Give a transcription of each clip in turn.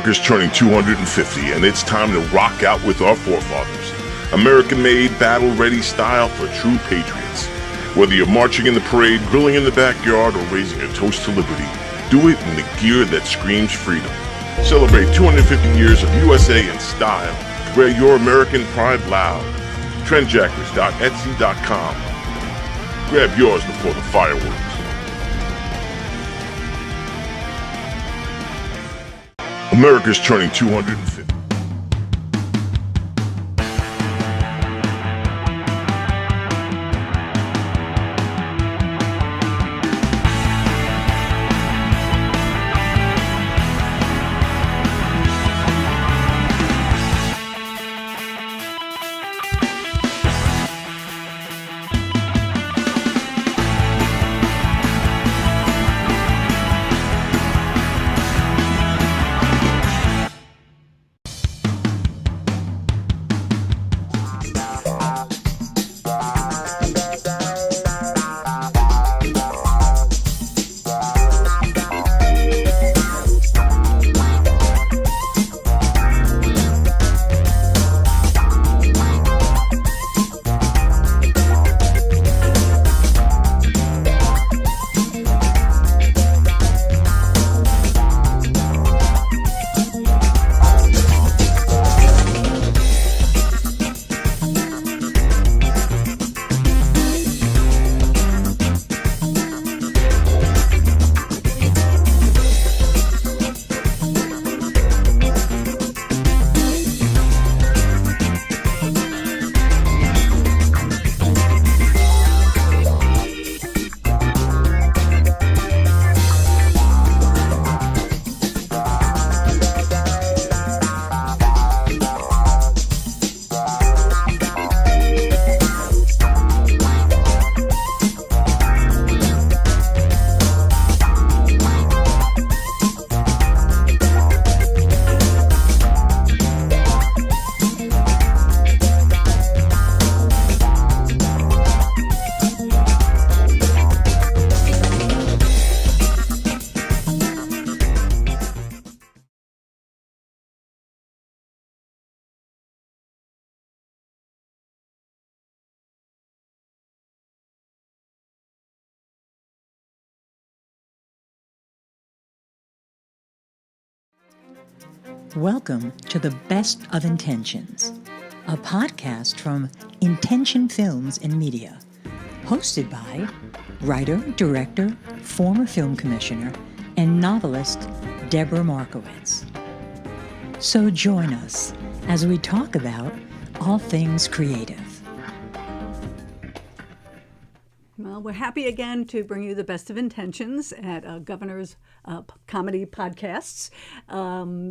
America's turning 250, and it's time to rock out with our forefathers. American-made, battle-ready style for true patriots. Whether you're marching in the parade, grilling in the backyard, or raising a toast to liberty, do it in the gear that screams freedom. Celebrate 250 years of USA in style. Wear your American pride loud. Trendjackers.etsy.com. Grab yours before the fireworks. America's turning 250. Welcome to The Best of Intentions, a podcast from Intention Films and Media, hosted by writer, director, former film commissioner, and novelist Debra Markowitz. So join us as we talk about all things creative. Well, we're happy again to bring you the best of intentions at Governor's Comedy Podcasts.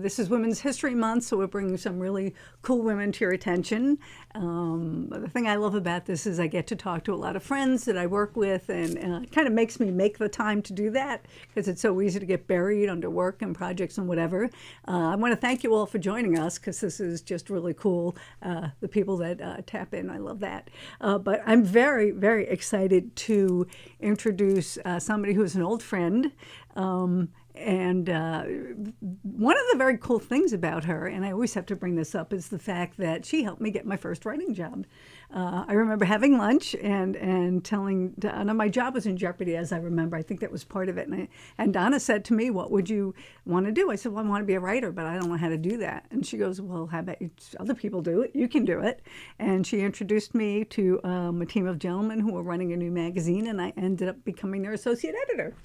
This is Women's History Month, so we're bringing some really cool women to your attention. The thing I love about this is I get to talk to a lot of friends that I work with, and it kind of makes me make the time to do that because it's so easy to get buried under work and projects and whatever. I want to thank you all for joining us because this is just really cool. The people that tap in, I love that. But I'm very, very excited to introduce somebody who's an old friend. And one of the very cool things about her, and I always have to bring this up, is the fact that she helped me get my first writing job. I remember having lunch and telling Donna my job was in jeopardy, as I remember. I think that was part of it. And Donna said to me, "What would you want to do?" I said, "Well, I want to be a writer, but I don't know how to do that." And she goes, "Well, how about other people do it? You can do it." And she introduced me to a team of gentlemen who were running a new magazine, and I ended up becoming their associate editor.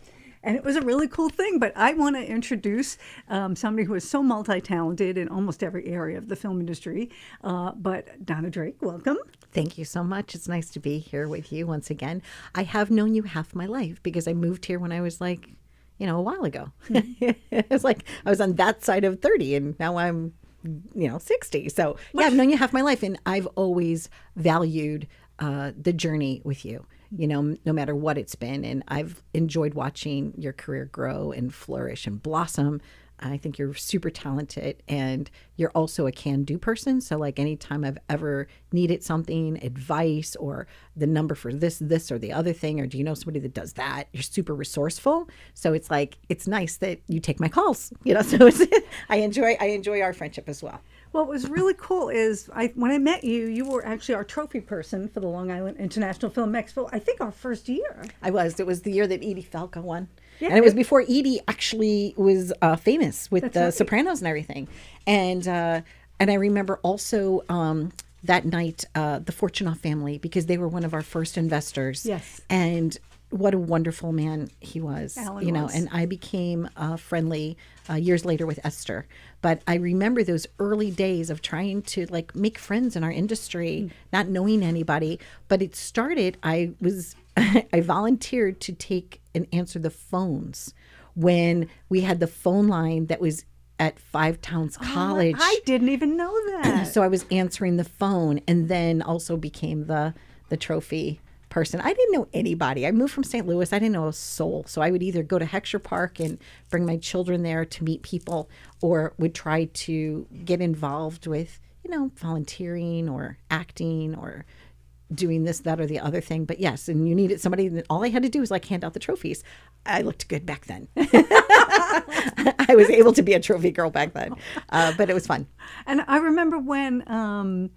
And it was a really cool thing, but I want to introduce somebody who is so multi-talented in almost every area of the film industry. But Donna Drake, welcome. Thank you so much. It's nice to be here with you once again. I have known you half my life because I moved here when I was a while ago. It was like I was on that side of 30 and now I'm, 60. So yeah, I've known you half my life and I've always valued the journey with you. No matter what it's been. And I've enjoyed watching your career grow and flourish and blossom I think you're super talented, and you're also a can-do person. So like anytime I've ever needed something, advice or the number for this or the other thing, or do you know somebody that does that? You're super resourceful. So it's like, it's nice that you take my calls, you know, so it's, I enjoy our friendship as well. Well, what was really cool is when I met you, you were actually our trophy person for the Long Island International Film Expo, I think our first year. It was the year that Edie Falco won. Yeah, and it was before Edie actually was famous with That's the right. Sopranos and everything. And I remember also that night, the Fortunoff family, because they were one of our first investors. Yes. And what a wonderful man he was, Alan you know, was. and I became friendly years later with Esther. But I remember those early days of trying to like make friends in our industry, not knowing anybody. But it started, I volunteered to take and answer the phones when we had the phone line that was at Five Towns College. I didn't even know that. So I was answering the phone, and then also became the trophy person. I didn't know anybody. I moved from St. Louis. I didn't know a soul. So I would either go to Heckscher Park and bring my children there to meet people, or would try to get involved with, you know, volunteering or acting or doing this, that, or the other thing. But yes, and you needed somebody, and all I had to do was like hand out the trophies. I looked good back then. I was able to be a trophy girl back then, but it was fun. And I remember when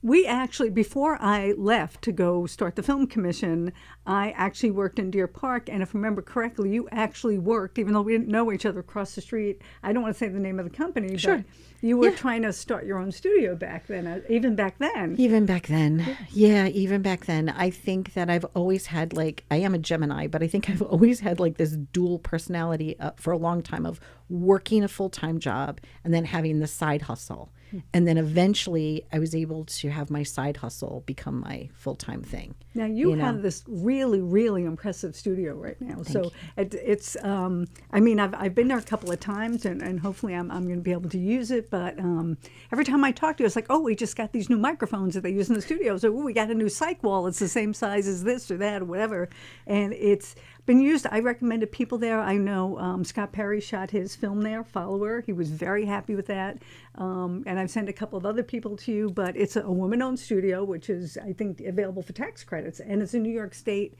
we actually, before I left to go start the film commission, I actually worked in Deer Park. And if I remember correctly, you actually worked, even though we didn't know each other, across the street. I don't want to say the name of the company, Sure. but you were trying to start your own studio back then, even back then. Even back then. Yeah, even back then. I think that I've always had like, I am a Gemini, but I think I've always had like this dual personality for a long time of working a full-time job and then having the side hustle. And then eventually I was able to have my side hustle become my full-time thing. Now you know? have this really, really impressive studio right now. So it's, I mean, I've been there a couple of times, and hopefully I'm going to be able to use it. But every time I talk to you, it's like, oh, we just got these new microphones that they use in the studio. So we got a new cyc wall. It's the same size as this or that or whatever, and it's been used. I recommended people there. I know Scott Perry shot his film there, Follower. He was very happy with that. And I've sent a couple of other people to you, but it's a woman-owned studio, which is, I think, available for tax credits. And it's a New York State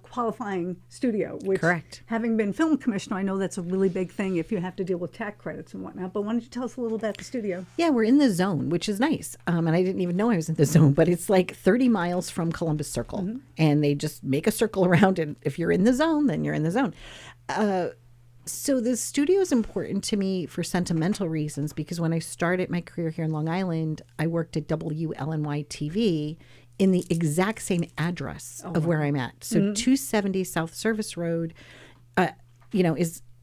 qualifying studio, which, Correct. having been film commissioner, I know that's a really big thing if you have to deal with tax credits and whatnot. But why don't you tell us a little about the studio? Yeah, we're in the zone, which is nice. And I didn't even know I was in the zone, but it's like 30 miles from Columbus Circle. And they just make a circle around it. If you're in the zone, then you're in the zone. So the studio is important to me for sentimental reasons, because when I started my career here in Long Island, I worked at WLNY TV in the exact same address of where I'm at. So 270 South Service Road, you know,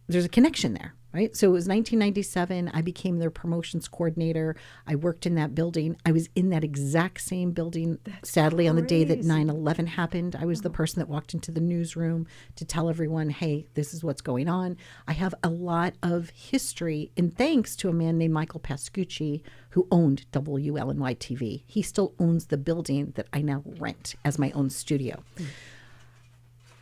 there's a connection there, right? So it was 1997. I became their promotions coordinator. I worked in that building. I was in that exact same building. Sadly, on the day that 9/11 happened, I was the person that walked into the newsroom to tell everyone, hey, this is what's going on. I have a lot of history, and thanks to a man named Michael Pascucci, who owned WLNY TV. He still owns the building that I now rent as my own studio.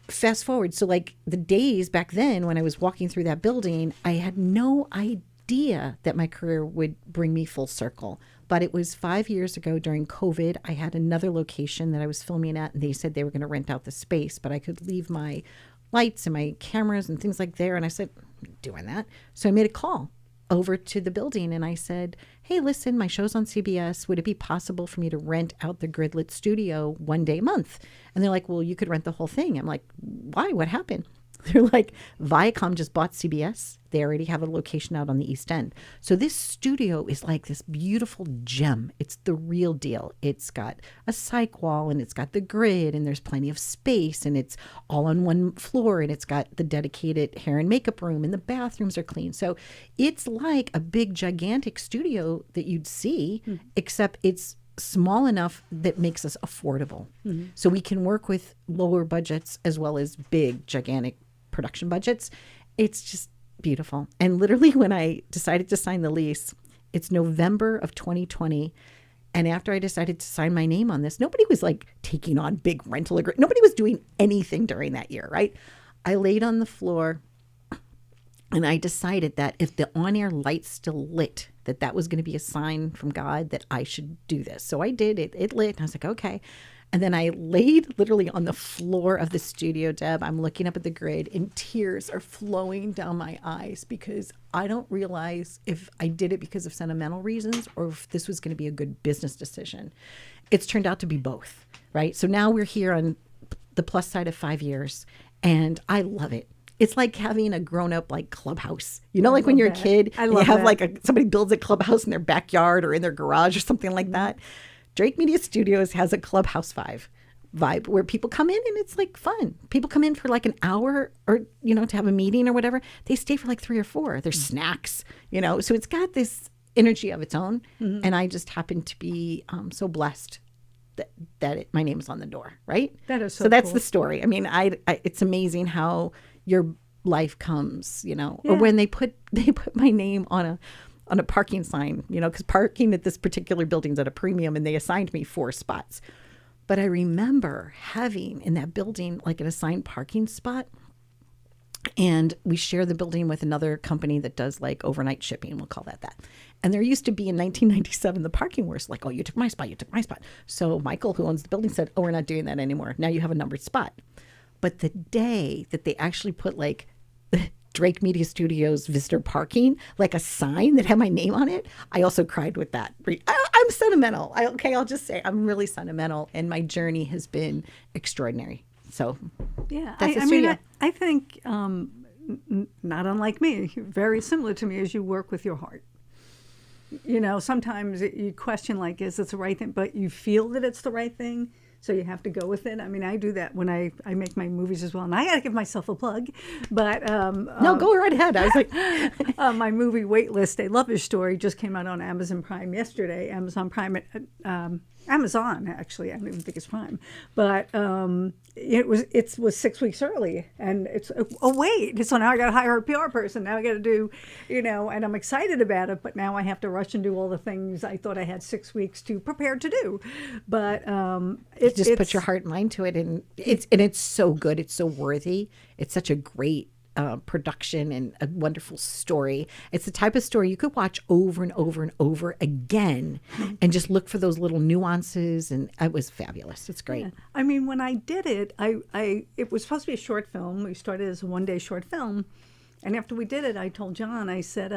Fast forward, so like the days back then when I was walking through that building, I had no idea that my career would bring me full circle. But it was 5 years ago during COVID. I had another location that I was filming at, and they said they were going to rent out the space, but I could leave my lights and my cameras and things like there. And I said, I'm doing that. So I made a call over to the building, and I said, hey, listen, my show's on CBS. Would it be possible for me to rent out the gridlit studio one day a month? And they're like, well, you could rent the whole thing. I'm like, why? What happened? They're like, Viacom just bought CBS. They already have a location out on the East End. So this studio is like this beautiful gem. It's the real deal. It's got a cyc wall, and it's got the grid, and there's plenty of space, and it's all on one floor, and it's got the dedicated hair and makeup room, and the bathrooms are clean. So it's like a big, gigantic studio that you'd see, except it's small enough that makes us affordable. So we can work with lower budgets as well as big, gigantic production budgets. It's just beautiful. And literally when I decided to sign the lease, it's November of 2020. And after I decided to sign my name on this, nobody was like taking on big rental agreement. Nobody was doing anything during that year, right? I laid on the floor And I decided that if the on-air light still lit, that was going to be a sign from God that I should do this. So I did. It lit. And I was like, okay. And then I laid literally on the floor of the studio, Deb. I'm looking up at the grid and tears are flowing down my eyes because I don't realize if I did it because of sentimental reasons or if this was going to be a good business decision. It's turned out to be both, right? So now we're here on the plus side of 5 years and I love it. It's like having a grown-up like clubhouse. You know, like when you're a kid, and you have like somebody builds a clubhouse in their backyard or in their garage or something like that. Drake Media Studios has a clubhouse vibe where people come in and it's like fun. People come in for like an hour or, you know, to have a meeting or whatever. They stay for like 3 or 4. There's snacks, you know. So it's got this energy of its own. Mm-hmm. And I just happen to be so blessed that my name is on the door, right? That is so that's cool. The story. I mean, it's amazing how your life comes, you know, Yeah. or when they put my name on a parking sign, you know, because parking at this particular building is at a premium and they assigned me 4 spots. But I remember having in that building like an assigned parking spot. And we share the building with another company that does like overnight shipping. We'll call that. And there used to be in 1997, the parking was like, oh, you took my spot. So Michael, who owns the building, said, oh, we're not doing that anymore. Now you have a numbered spot. But the day that they actually put like Drake Media Studios visitor parking, like a sign that had my name on it, I also cried with that. I'm sentimental. I'll just say I'm really sentimental. And my journey has been extraordinary. So yeah, that's I mean, I think not unlike me, very similar to me as you work with your heart. You know, sometimes you question like, is this the right thing? But you feel that it's the right thing. So you have to go with it. I mean, I do that when I make my movies as well. And I got to give myself a plug. But no, go right ahead. I was like, my movie Waitlist, A Lover's Story, just came out on Amazon Prime yesterday. Amazon Prime, Amazon actually. I don't even think it's Prime, but it was 6 weeks early, and it's wait. So now I got to hire a PR person. Now I got to do, you know, and I'm excited about it. But now I have to rush and do all the things I thought I had 6 weeks to prepare to do. But it's put your heart and mind to it, and it's so good. It's so worthy. It's such a great production and a wonderful story. It's the type of story you could watch over and over and over again and just look for those little nuances, and it was fabulous. It's great. Yeah. I mean, when I did it, it was supposed to be a short film. We started as a one-day short film, and after we did it, I told John, I said,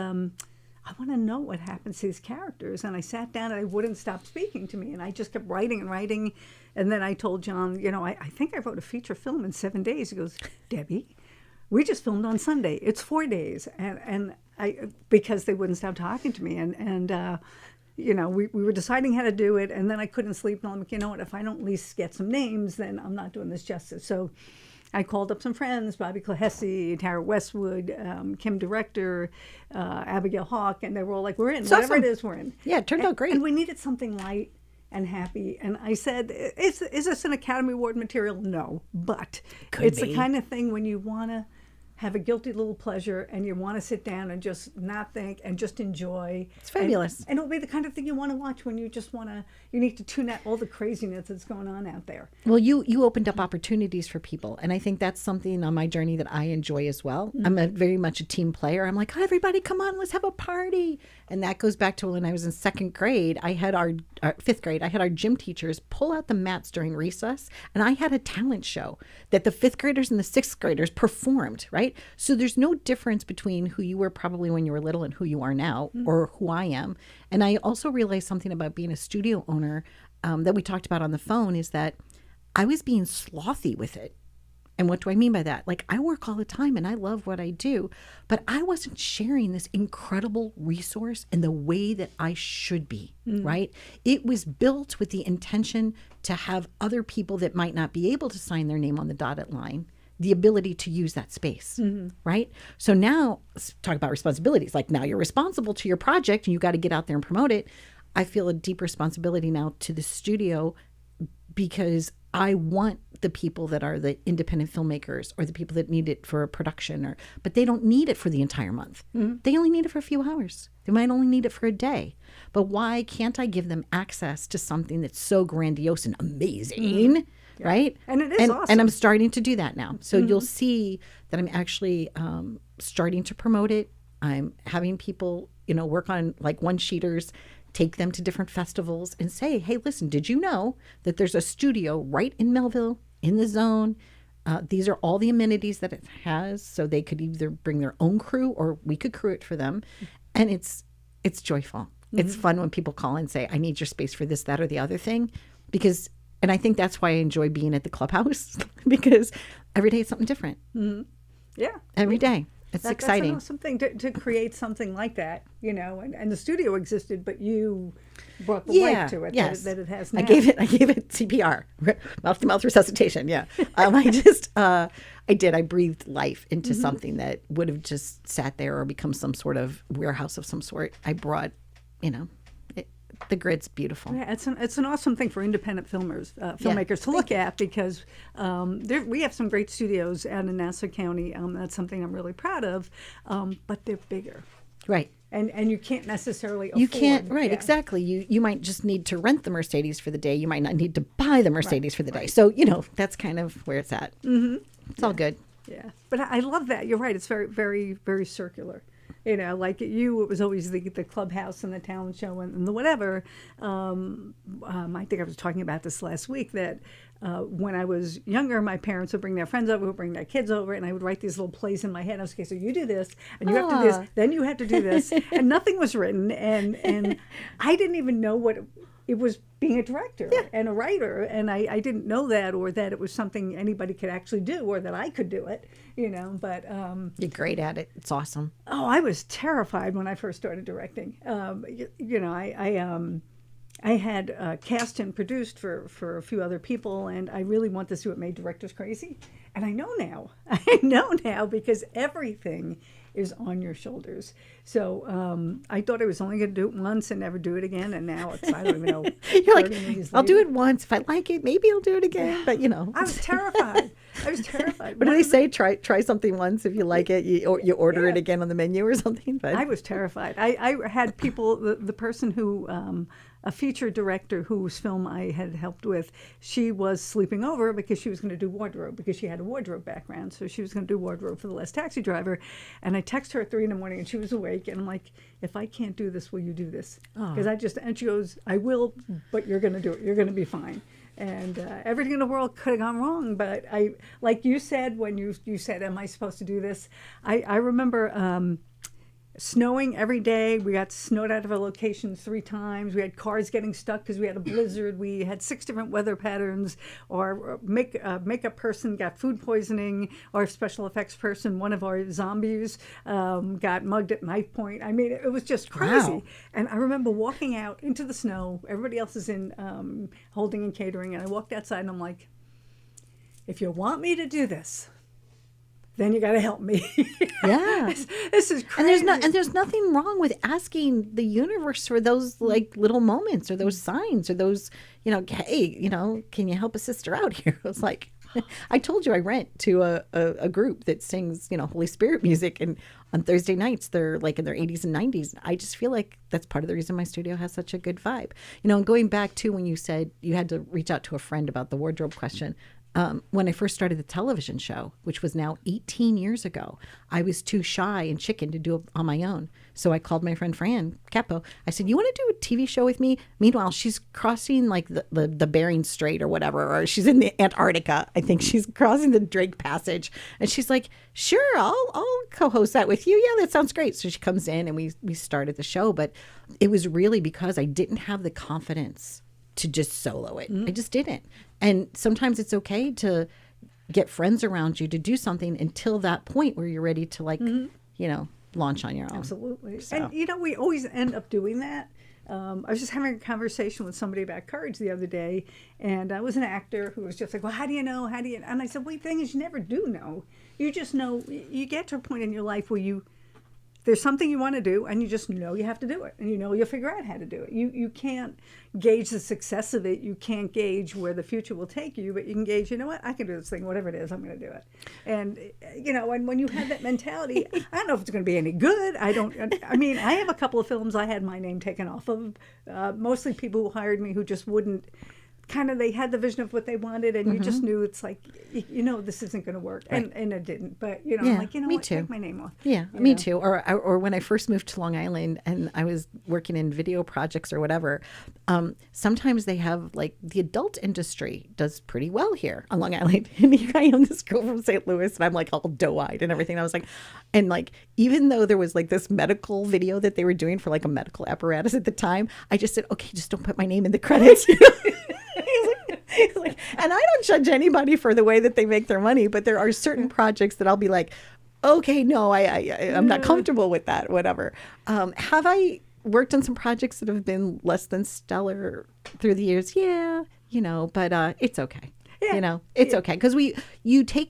I want to know what happens to these characters. And I sat down and I wouldn't stop speaking to me. And I just kept writing and writing. And then I told John, you know, I think I wrote a feature film in 7 days. He goes, Debbie, we just filmed on Sunday. It's 4 days. And I, because they wouldn't stop talking to me. And you know, we were deciding how to do it. And then I couldn't sleep. And I'm like, you know what, if I don't at least get some names, then I'm not doing this justice. So I called up some friends, Bobby Clohessy, Tara Westwood, Kim Director, Abigail Hawk, and they were all like, we're in. Whatever it is, we're in. Yeah, it turned out great. And we needed something light and happy. And I said, is this an Academy Award material? No. But it's the kind of thing when you want to have a guilty little pleasure and you want to sit down and just not think and just enjoy. It's fabulous. And it'll be the kind of thing you want to watch when you just want to, you need to tune out all the craziness that's going on out there. Well, you opened up opportunities for people. And I think that's something on my journey that I enjoy as well. Mm-hmm. I'm very much a team player. I'm like, oh, everybody come on, let's have a party. And that goes back to when I was in second grade. I had our fifth grade. I had our gym teachers pull out the mats during recess. And I had a talent show that the fifth graders and the sixth graders performed, right? So there's no difference between who you were probably when you were little and who you are now, or who I am. And I also realized something about being a studio owner that we talked about on the phone is that I was being slothy with it. And what do I mean by that? Like, I work all the time and I love what I do, but I wasn't sharing this incredible resource in the way that I should be, right? It was built with the intention to have other people that might not be able to sign their name on the dotted line the ability to use that space, right? So now, let's talk about responsibilities. Like, now you're responsible to your project and you got to get out there and promote it. I feel a deep responsibility now to the studio because I want the people that are the independent filmmakers or the people that need it for a production, but they don't need it for the entire month. They only need it for a few hours. They might only need it for a day. But why can't I give them access to something that's so grandiose and amazing, right? And it is awesome. And I'm starting to do that now. So you'll see that I'm actually starting to promote it. I'm having people, work on like one-sheeters, take them to different festivals and say, hey, listen, did you know that there's a studio right in Melville in the zone? These are all the amenities that it has. So they could either bring their own crew or we could crew it for them. And it's joyful. It's fun when people call and say, I need your space for this, that, or the other thing. And I think that's why I enjoy being at the clubhouse because every day it's something different. Yeah. Every day. It's exciting. That's an awesome thing to create something like that, and the studio existed, but you brought the life to it that it has now. I gave it CPR, mouth-to-mouth resuscitation. Yeah. I breathed life into something that would have just sat there or become some sort of warehouse of some sort. I brought, the grid's beautiful. Yeah, it's an awesome thing for independent filmmakers to look at because we have some great studios out in Nassau County. That's something I'm really proud of, but they're bigger. Right. And you can't necessarily afford. You can't, right, exactly. You might just need to rent the Mercedes for the day. You might not need to buy the Mercedes for the day. So, that's kind of where it's at. It's all good. Yeah. But I love that. You're right. It's very, very, very circular. Like it was always the clubhouse and the talent show and the whatever. I think I was talking about this last week that when I was younger, my parents would bring their friends over, would bring their kids over, and I would write these little plays in my head. I was okay, so you do this, and you have to do this, then you have to do this, and nothing was written, and I didn't even know what it was being a director and a writer, and I didn't know that, or that it was something anybody could actually do, or that I could do it, but you're great at it. It's awesome. Oh, I was terrified when I first started directing. I had cast and produced for a few other people, and I really want to see what made directors crazy. And I know now because everything is on your shoulders. So I thought I was only going to do it once and never do it again. And now it's, I don't even know. You're like, I'll do it once. If I like it, maybe I'll do it again. But, I was terrified. What do they say? Try something once. If you like it, you order it again on the menu or something. But I was terrified. I had people, the person who, a feature director whose film I had helped with, she was sleeping over because she was going to do wardrobe because she had a wardrobe background. So she was going to do wardrobe for The Last Taxi Driver. And I text her at 3 a.m. and she was awake. And I'm like, if I can't do this, will you do this? Because and she goes, I will, but you're going to do it. You're going to be fine. And everything in the world could have gone wrong. But like you said, when you said, am I supposed to do this? I remember snowing every day. We got snowed out of our locations 3 times. We had cars getting stuck because we had a blizzard. We had 6 different weather patterns. Our makeup person got food poisoning. Our special effects person, one of our zombies, got mugged at knife point. I mean, it was just crazy. Wow. And I remember walking out into the snow. Everybody else is in holding and catering. And I walked outside and I'm like, if you want me to do this, then you got to help me. Yeah. This is crazy. And there's nothing wrong with asking the universe for those like little moments or those signs or those, hey, can you help a sister out here? It was like, I told you I rent to a group that sings, Holy Spirit music. And on Thursday nights, they're like in their 80s and 90s. I just feel like that's part of the reason my studio has such a good vibe. And going back to when you said you had to reach out to a friend about the wardrobe question, when I first started the television show, which was now 18 years ago, I was too shy and chicken to do it on my own. So I called my friend Fran Capo. I said, you want to do a TV show with me? Meanwhile, she's crossing like the Bering Strait or whatever, or she's in the Antarctica. I think she's crossing the Drake Passage. And she's like, sure, I'll co-host that with you. Yeah, that sounds great. So she comes in and we started the show. But it was really because I didn't have the confidence to just solo it. I just didn't. And sometimes it's okay to get friends around you to do something until that point where you're ready to launch on your own. Absolutely. So. And we always end up doing that. I was just having a conversation with somebody about courage the other day, and I was an actor who was just like, well, how do you know? And I said, well, the thing is, you never do know. You just know, you get to a point in your life where there's something you want to do, and you just know you have to do it, and you'll figure out how to do it. You can't gauge the success of it. You can't gauge where the future will take you, but you can gauge, I can do this thing, whatever it is, I'm going to do it. And, and when you have that mentality, I don't know if it's going to be any good. I have a couple of films I had my name taken off of, mostly people who hired me who just wouldn't kind of, they had the vision of what they wanted, and you just knew it's like, this isn't going to work. Right. And it didn't. But, I'm Yeah, like, me what, too. take my name off. Yeah, me too. Or when I first moved to Long Island and I was working in video projects or whatever, sometimes they have, like, the adult industry does pretty well here on Long Island. And here I am, this girl from St. Louis, and I'm like all doe-eyed and everything. I was like, and like, even though there was like this medical video that they were doing for like a medical apparatus at the time, I just said, okay, just don't put my name in the credits. He's like, and I don't judge anybody for the way that they make their money, but there are certain projects that I'll be like, okay, no, I'm not comfortable with that, whatever. Have I worked on some projects that have been less than stellar through the years? Yeah, but it's okay. Yeah. It's okay. Because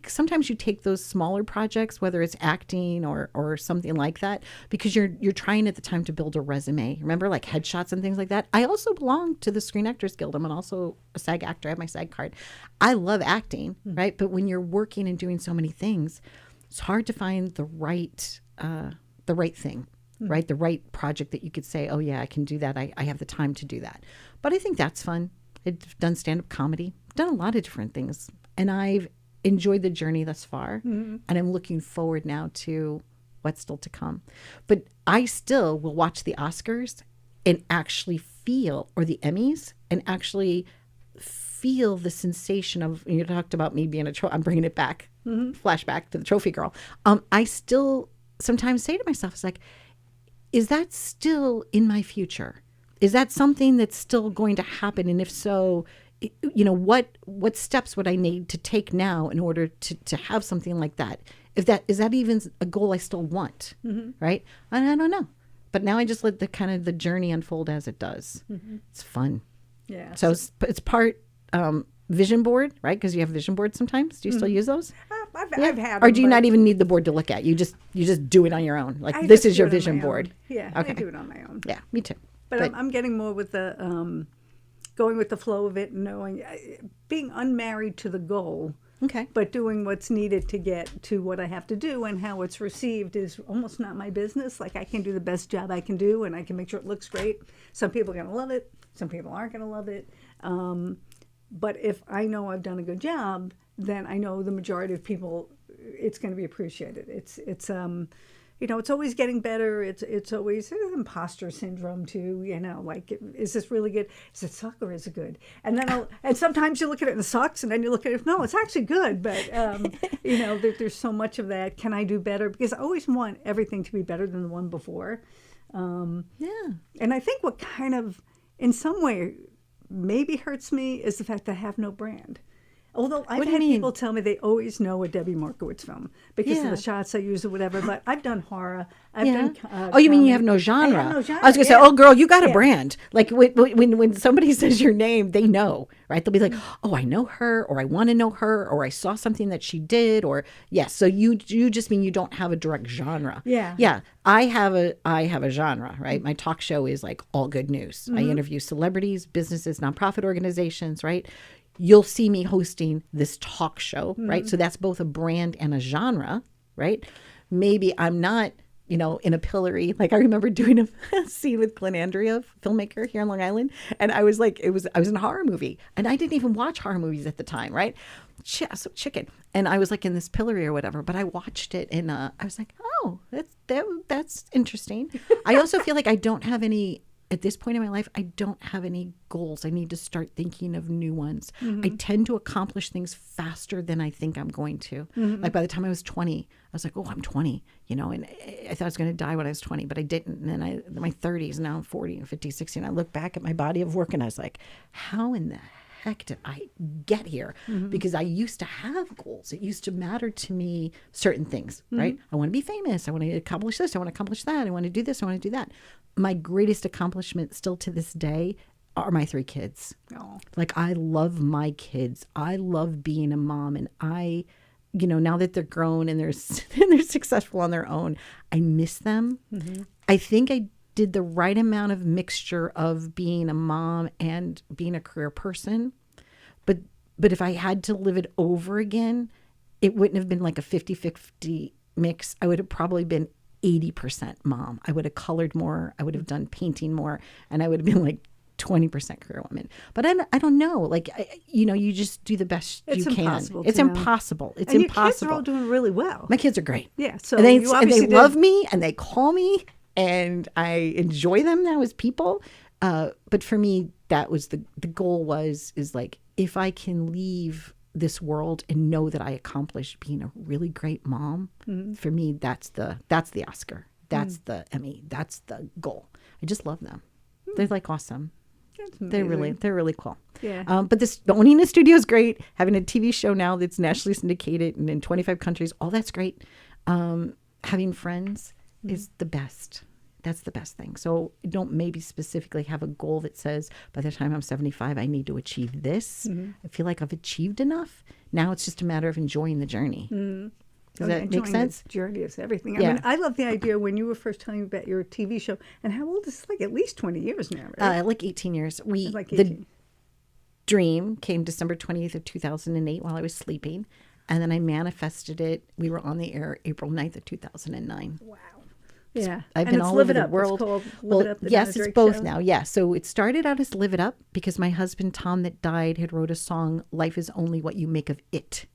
sometimes you take those smaller projects, whether it's acting or something like that, because you're trying at the time to build a resume. Remember, like headshots and things like that. I also belong to the Screen Actors Guild. I'm also a SAG actor. I have my SAG card. I love acting, right? But when you're working and doing so many things, it's hard to find the right thing, right? The right project that you could say, oh yeah, I can do that. I have the time to do that. But I think that's fun. I've done stand-up comedy. I've done a lot of different things. And I've enjoyed the journey thus far. And I'm looking forward now to what's still to come. But I still will watch the Oscars and actually feel, or the Emmys, and actually feel the sensation of, you talked about me being I'm bringing it back, flashback to the trophy girl. I still sometimes say to myself, it's like, is that still in my future? Is that something that's still going to happen? And if so, what steps would I need to take now in order to have something like that? Is that even a goal I still want? Right? And I don't know. But now I just let the journey unfold as it does. It's fun. Yeah. So it's part vision board, right? Because you have vision boards sometimes. Do you still use those? I've had Or them, do you but not even need the board to look at? You just do it on your own. Like, I this just is do your it on vision my board. own. Yeah, Okay. I do it on my own. Yeah, me too. But I'm getting more with the going with the flow of it, and knowing, being unmarried to the goal, Okay. but doing what's needed to get to what I have to do, and how it's received is almost not my business. Like, I can do the best job I can do, and I can make sure it looks great. Some people are going to love it. Some people aren't going to love it. But if I know I've done a good job, then I know the majority of people, it's going to be appreciated. It's always getting better. It's always imposter syndrome too. Like, is this really good? Is it suck or is it good? And then and sometimes you look at it and it sucks, and then you look at it, no, it's actually good. But there's so much of that. Can I do better? Because I always want everything to be better than the one before. Yeah. And I think what kind of, in some way, maybe hurts me is the fact that I have no brand. Although I've had people tell me they always know a Debbie Markowitz film because of the shots I use or whatever. But I've done horror. I've done oh, you mean you comedy. have no genre? I have no genre. I was going to say, oh, girl, you got a brand. Like, when somebody says your name, they know, right? They'll be like, oh, I know her, or I want to know her, or I saw something that she did, or yes. So you just mean you don't have a direct genre. Yeah. Yeah. I have a genre, right? My talk show is like all good news. I interview celebrities, businesses, nonprofit organizations, right? You'll see me hosting this talk show, right? So that's both a brand and a genre, right? Maybe I'm not, in a pillory. Like, I remember doing a scene with Glenn Andrea, filmmaker here on Long Island. And I was like, I was in a horror movie. And I didn't even watch horror movies at the time, right? So chicken. And I was like in this pillory or whatever, but I watched it and I was like, oh, that's interesting. I also feel like I don't have any, at this point in my life, I don't have any goals. I need to start thinking of new ones. I tend to accomplish things faster than I think I'm going to. Like, by the time I was 20, I was like, oh, I'm 20, and I thought I was going to die when I was 20, but I didn't. And then my 30s, now I'm 40 and 50, 60, and I look back at my body of work and I was like, how in the heck did I get here? Because I used to have goals. It used to matter to me certain things, right? I want to be famous. I want to accomplish this. I want to accomplish that. I want to do this. I want to do that. My greatest accomplishment still to this day are my 3 kids. Oh. Like, I love my kids. I love being a mom. And I, now that they're grown and they're successful on their own, I miss them. I think I did the right amount of mixture of being a mom and being a career person. But if I had to live it over again, it wouldn't have been like a 50-50 mix. I would have probably been 80% mom. I would have colored more. I would have done painting more. And I would have been like 20% career women. But I don't know. Like, you just do the best It's you can. impossible It's to know. impossible. It's And impossible. your kids are all doing really well. My kids are great. Yeah, so and they, you obviously love did- me and they call me and I enjoy them now as people. But for me, that was the goal is like, if I can leave this world and know that I accomplished being a really great mom, for me, that's the Oscar. That's the Emmy. That's the goal. I just love them. They're like awesome. That's They're really cool. Yeah. But owning a studio is great. Having a TV show now that's nationally syndicated and in 25 countries, all that's great. Having friends is the best. That's the best thing. So don't maybe specifically have a goal that says by the time I'm 75, I need to achieve this. I feel like I've achieved enough. Now it's just a matter of enjoying the journey. Does that make sense? The journey is everything. Yeah. I mean, I love the idea when you were first telling me about your TV show. And how old is it? Like at least 20 years now, right? Like 18 years. Like The 18. dream came December 20th of 2008 while I was sleeping. And then I manifested it. We were on the air April 9th of 2009. Wow. Yeah. I've And been it's all Live over It the Up. world. It's called Live It Up, the yes, Donna Drake it's both Show. now. Yeah. So it started out as Live It Up because my husband, Tom, that died, had wrote a song, Life is Only What You Make of It.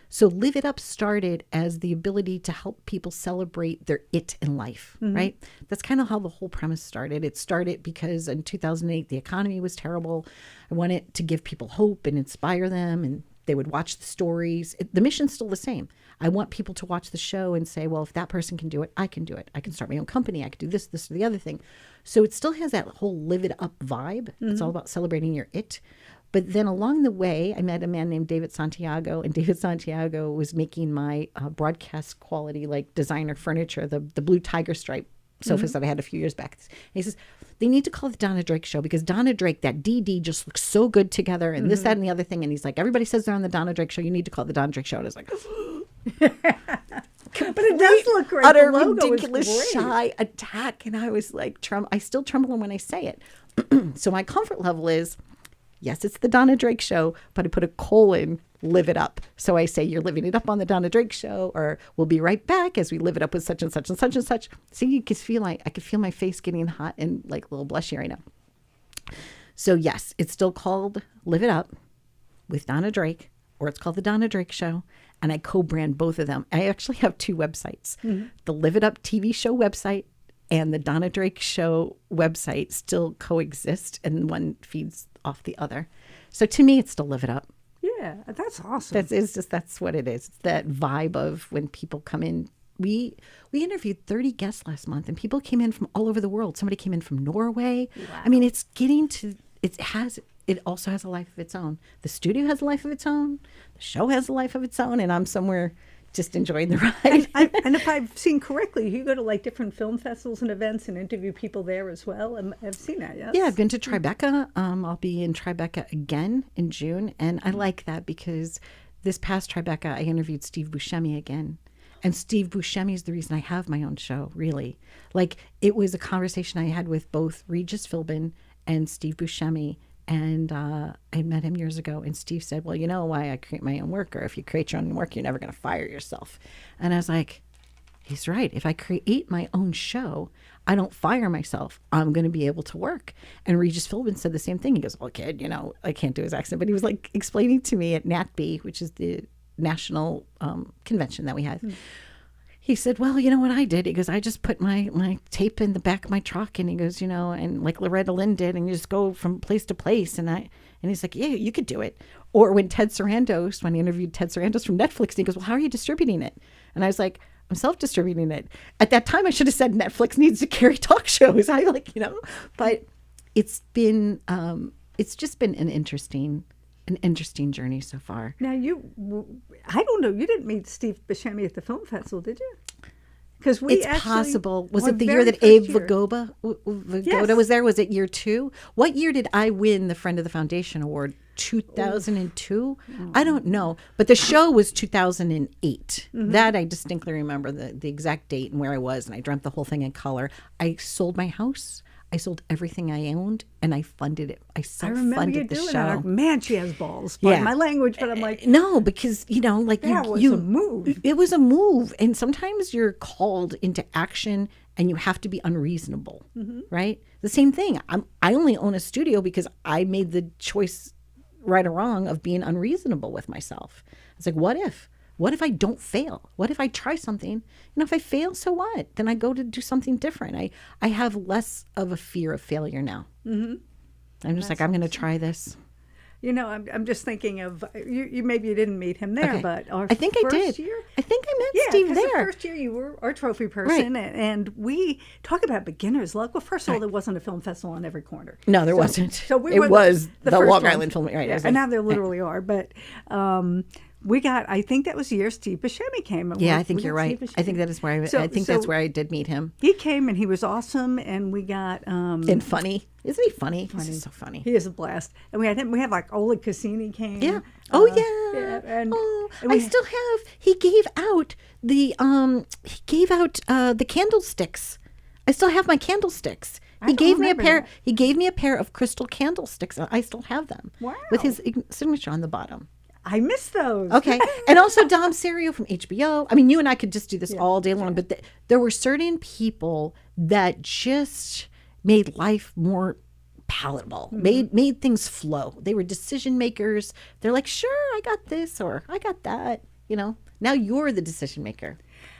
So Live It Up started as the ability to help people celebrate their it in life, right? That's kind of how the whole premise started. It started because in 2008, the economy was terrible. I wanted to give people hope and inspire them, and they would watch the stories. The mission's still the same. I want people to watch the show and say, well, if that person can do it, I can do it. I can start my own company. I can do this, this, or the other thing. So it still has that whole Live It Up vibe. It's all about celebrating your it. But then along the way, I met a man named David Santiago, and David Santiago was making my broadcast quality, like designer furniture, the blue tiger stripe sofas that I had a few years back. And he says, they need to call it the Donna Drake Show because Donna Drake, that DD just looks so good together and this, that, and the other thing. And he's like, everybody says they're on the Donna Drake Show. You need to call it the Donna Drake Show. And I was like, But it does look great. utter The logo is ridiculous great. shy attack. And I was like, I still tremble when I say it. So my comfort level is, yes, it's the Donna Drake Show, but I put a colon, Live It Up. So I say, you're living it up on the Donna Drake Show, or we'll be right back as we live it up with such and such and such and such. See, you can feel I could feel my face getting hot and like a little blushy right now. So yes, it's still called Live It Up with Donna Drake, or it's called the Donna Drake Show. And I co-brand both of them. I actually have two websites, the Live It Up TV show website and the Donna Drake Show website still coexist, and one feeds off the other. So to me, it's still Live It Up. Yeah, that's awesome. That's what it is. It's that vibe of when people come in. We interviewed 30 guests last month, and people came in from all over the world. Somebody came in from Norway. Wow. I mean, it's getting to, it also has a life of its own. The studio has a life of its own. The show has a life of its own, and I'm somewhere just enjoying the ride. And if I've seen correctly, you go to like different film festivals and events and interview people there as well. And I've seen that, yes? Yeah, I've been to Tribeca. I'll be in Tribeca again in June. And I like that because this past Tribeca, I interviewed Steve Buscemi again. And Steve Buscemi is the reason I have my own show, really. Like, it was a conversation I had with both Regis Philbin and Steve Buscemi. And I met him years ago, and Steve said, well, you know why I create my own work, or if you create your own work, you're never going to fire yourself. And I was like, he's right. If I create my own show, I don't fire myself. I'm going to be able to work. And Regis Philbin said the same thing. He goes, well, kid, I can't do his accent. But he was like explaining to me at NATB, which is the national convention that we had. He said, well, you know what I did? He goes, I just put my tape in the back of my truck. And he goes, and like Loretta Lynn did, and you just go from place to place. And he's like, yeah, you could do it. Or when I interviewed Ted Sarandos from Netflix, and he goes, well, how are you distributing it? And I was like, I'm self-distributing it. At that time, I should have said Netflix needs to carry talk shows. But it's been, it's just been an interesting journey so far. Now I don't know, you didn't meet Steve Buscemi at the film festival, did you? Because it's possible. Was it the year that Abe Vigoda was there? Was it year 2? What year did I win the Friend of the Foundation Award? 2002? I don't know. But the show was 2008. That I distinctly remember, the exact date and where I was. And I dreamt the whole thing in color. I sold my house. I sold everything I owned, and I funded it. I self-funded the show. That. Like, man, she has balls. Pardon my language, but I'm like, no, because like that was a move. It was a move, and sometimes you're called into action, and you have to be unreasonable, right? The same thing. I only own a studio because I made the choice, right or wrong, of being unreasonable with myself. It's like, what if? What if I don't fail? What if I try something? And if I fail, so what? Then I go to do something different. I have less of a fear of failure now. I'm just like, I'm going to try this. You know, I'm just thinking of you. Maybe you didn't meet him there, Okay. but our I think I did. year, I think I met yeah, Steve 'cause there. the first year you were our trophy person, and we talk about beginner's luck. Well, first of all, there wasn't a film festival on every corner. No, there wasn't. So we it were was the first Long one. Island Film. Right. Yeah, and now there literally are, but. We got. I think that was the year Steve Buscemi came. And Yeah, we- I think we you're got right. Steve I think Buscemi. that is where So- I think so that's where I did meet him. He came and he was awesome, and we got. And funny, isn't he funny? This is so funny. He is a blast, and we had him. We had like Oleg Cassini came. Yeah. Oh yeah. and I still have. He gave out the candlesticks. I still have my candlesticks. He don't gave me a remember pair. that. He gave me a pair of crystal candlesticks. I still have them. Wow. With his signature on the bottom. I miss those. Okay. And also Dom Serio from HBO. I mean, you and I could just do this all day long, but there were certain people that just made life more palatable, made things flow. They were decision makers. They're like, sure, I got this or I got that. You know, now you're the decision maker.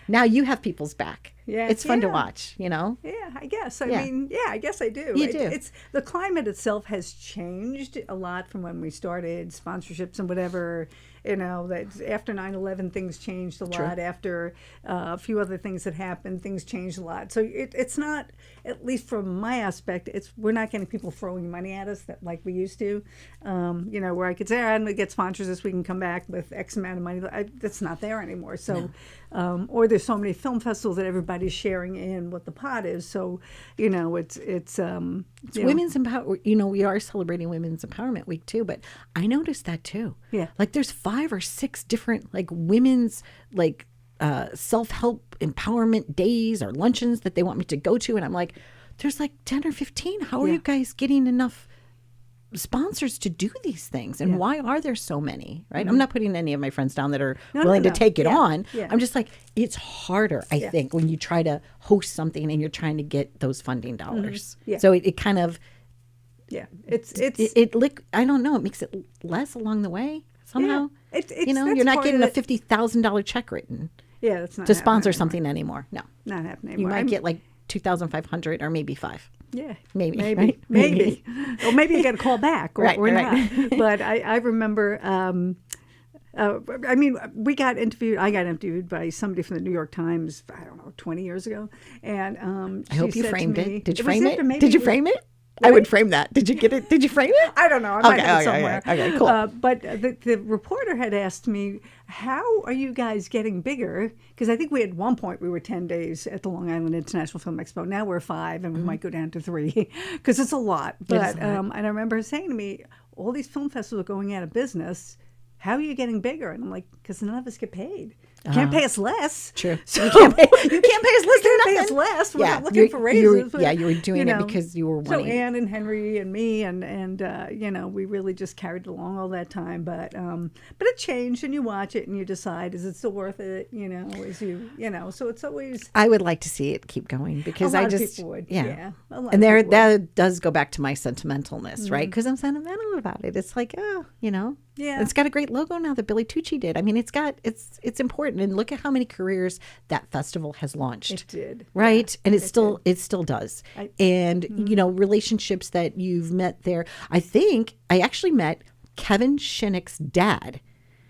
Now you have people's back. Yeah, It's fun to yeah. watch, you know? Yeah, I guess. I Yeah. mean, yeah, I guess I do. You do. It's the climate itself has changed a lot from when we started sponsorships and whatever. You know, that after 9/11, things changed a lot. After a few other things that happened, things changed a lot. So it's not, at least from my aspect, we're not getting people throwing money at us that like we used to. You know, where I could say, I'm going to get sponsors this week and come back with X amount of money. That's not there anymore. So, or there's so many film festivals that everybody's sharing in what the pot is. So, you know, it's you know, Women's empowerment. You know, we are celebrating Women's Empowerment Week too, but I noticed that too. Yeah. Like there's 5 or 6 different like women's like self-help empowerment days or luncheons that they want me to go to, and I'm like, there's like 10 or 15. How are you guys getting enough sponsors to do these things, and why are there so many? Right. I'm not putting any of my friends down that are willing to take it on. I'm just like, it's harder, I think, when you try to host something and you're trying to get those funding dollars. Yeah. So it kind of it's I don't know, it makes it less along the way somehow. It's you know, that's you're not part getting of a $50,000 check written Yeah, that's not to sponsor happening something anymore. No, anymore. Not happening you anymore. might get like 2,500 or maybe 5. Yeah, Maybe, maybe, right? maybe, or maybe you get a call back, or, Right, or right. not. But I remember. I mean, I got interviewed by somebody from the New York Times. I don't know, 20 years ago, and I hope she you said to framed me- it. Did you was frame or it? maybe Did you was- frame it? I would frame that. Did you get it? Did you frame it? I don't know. I might Okay, have it okay, somewhere. okay, cool. But the reporter had asked me, how are you guys getting bigger? Because I think we at one point we were 10 days at the Long Island International Film Expo. Now we're 5, and we might go down to 3 because it's a lot. But and I remember her saying to me, all these film festivals are going out of business. How are you getting bigger? And I'm like, because none of us get paid. You can't pay us less. True. So You can't pay us less you than can't pay us nothing. less. We're Yeah, not looking for raises. you were doing it because you were So wanting. Anne and Henry and me and you know, we really just carried it along all that time. But it changed, and you watch it and you decide, is it still worth it? You know, so it's always. I would like to see it keep going because A lot I of just people would, yeah. yeah. A lot And of there people would. that does go back to my sentimentalness, right? Because I'm sentimental about it. It's like, oh, you know, Yeah. It's got a great logo now that Billy Tucci did. I mean, it's important, and look at how many careers that festival has launched. It did. Right. Yeah, And it still does. And, you know, relationships that you've met there. I think I actually met Kevin Shinnick's dad.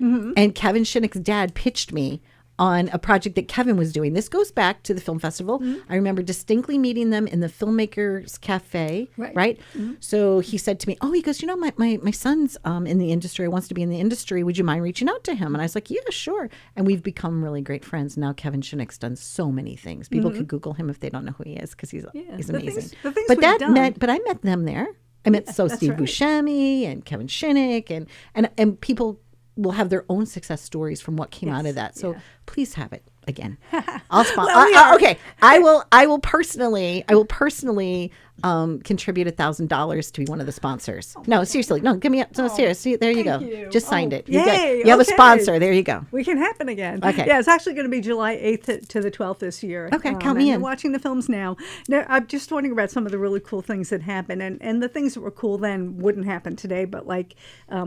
And Kevin Shinnick's dad pitched me on a project that Kevin was doing. This goes back to the film festival. I remember distinctly meeting them in the Filmmakers Cafe. Right. So he said to me, oh, he goes, you know, my son's in the industry, wants to be in the industry. Would you mind reaching out to him? And I was like, yeah, sure. And we've become really great friends. Now Kevin Shinnick's done so many things. People could Google him if they don't know who he is, because he's the amazing. things But we've done. I met them there. I met Steve right. Buscemi and Kevin Shinnick and people will have their own success stories from what came out of that. So please have it again. I'll sponsor. Well, we are. Okay, I will personally contribute $1,000 to be one of the sponsors. No, seriously. No, give me up. No, seriously. There you go. you. Just signed it. Yay, You have a okay. sponsor. There you go. We can happen again. Okay. Yeah, it's actually going to be July 8th to the 12th this year. Okay, count and me you're in. watching the films now. Now, I'm just wondering about some of the really cool things that happen. And the things that were cool then wouldn't happen today. But like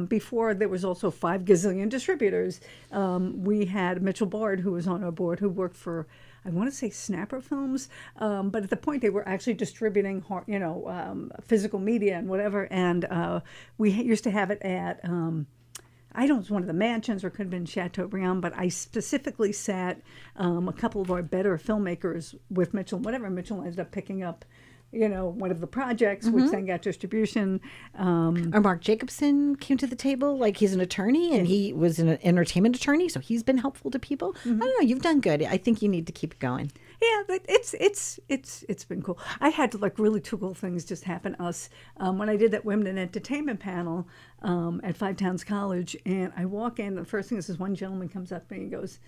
before, there was also 5 gazillion distributors. We had Mitchell Bard, who was on our board, who worked for, I want to say Snapper Films, but at the point they were actually distributing, physical media and whatever. And we used to have it at, I don't know, it was one of the mansions or could have been Chateaubriand, but I specifically sat a couple of our better filmmakers with Mitchell. Whatever, Mitchell ended up picking up, one of the projects, which then got distribution. Or Mark Jacobson came to the table. Like, he's an attorney, and he was an entertainment attorney, so he's been helpful to people. I don't know. You've done good. I think you need to keep it going. Yeah, but it's been cool. I had really two cool things just happen to us when I did that women in entertainment panel at Five Towns College, and I walk in. The first thing is this one gentleman comes up to me and goes,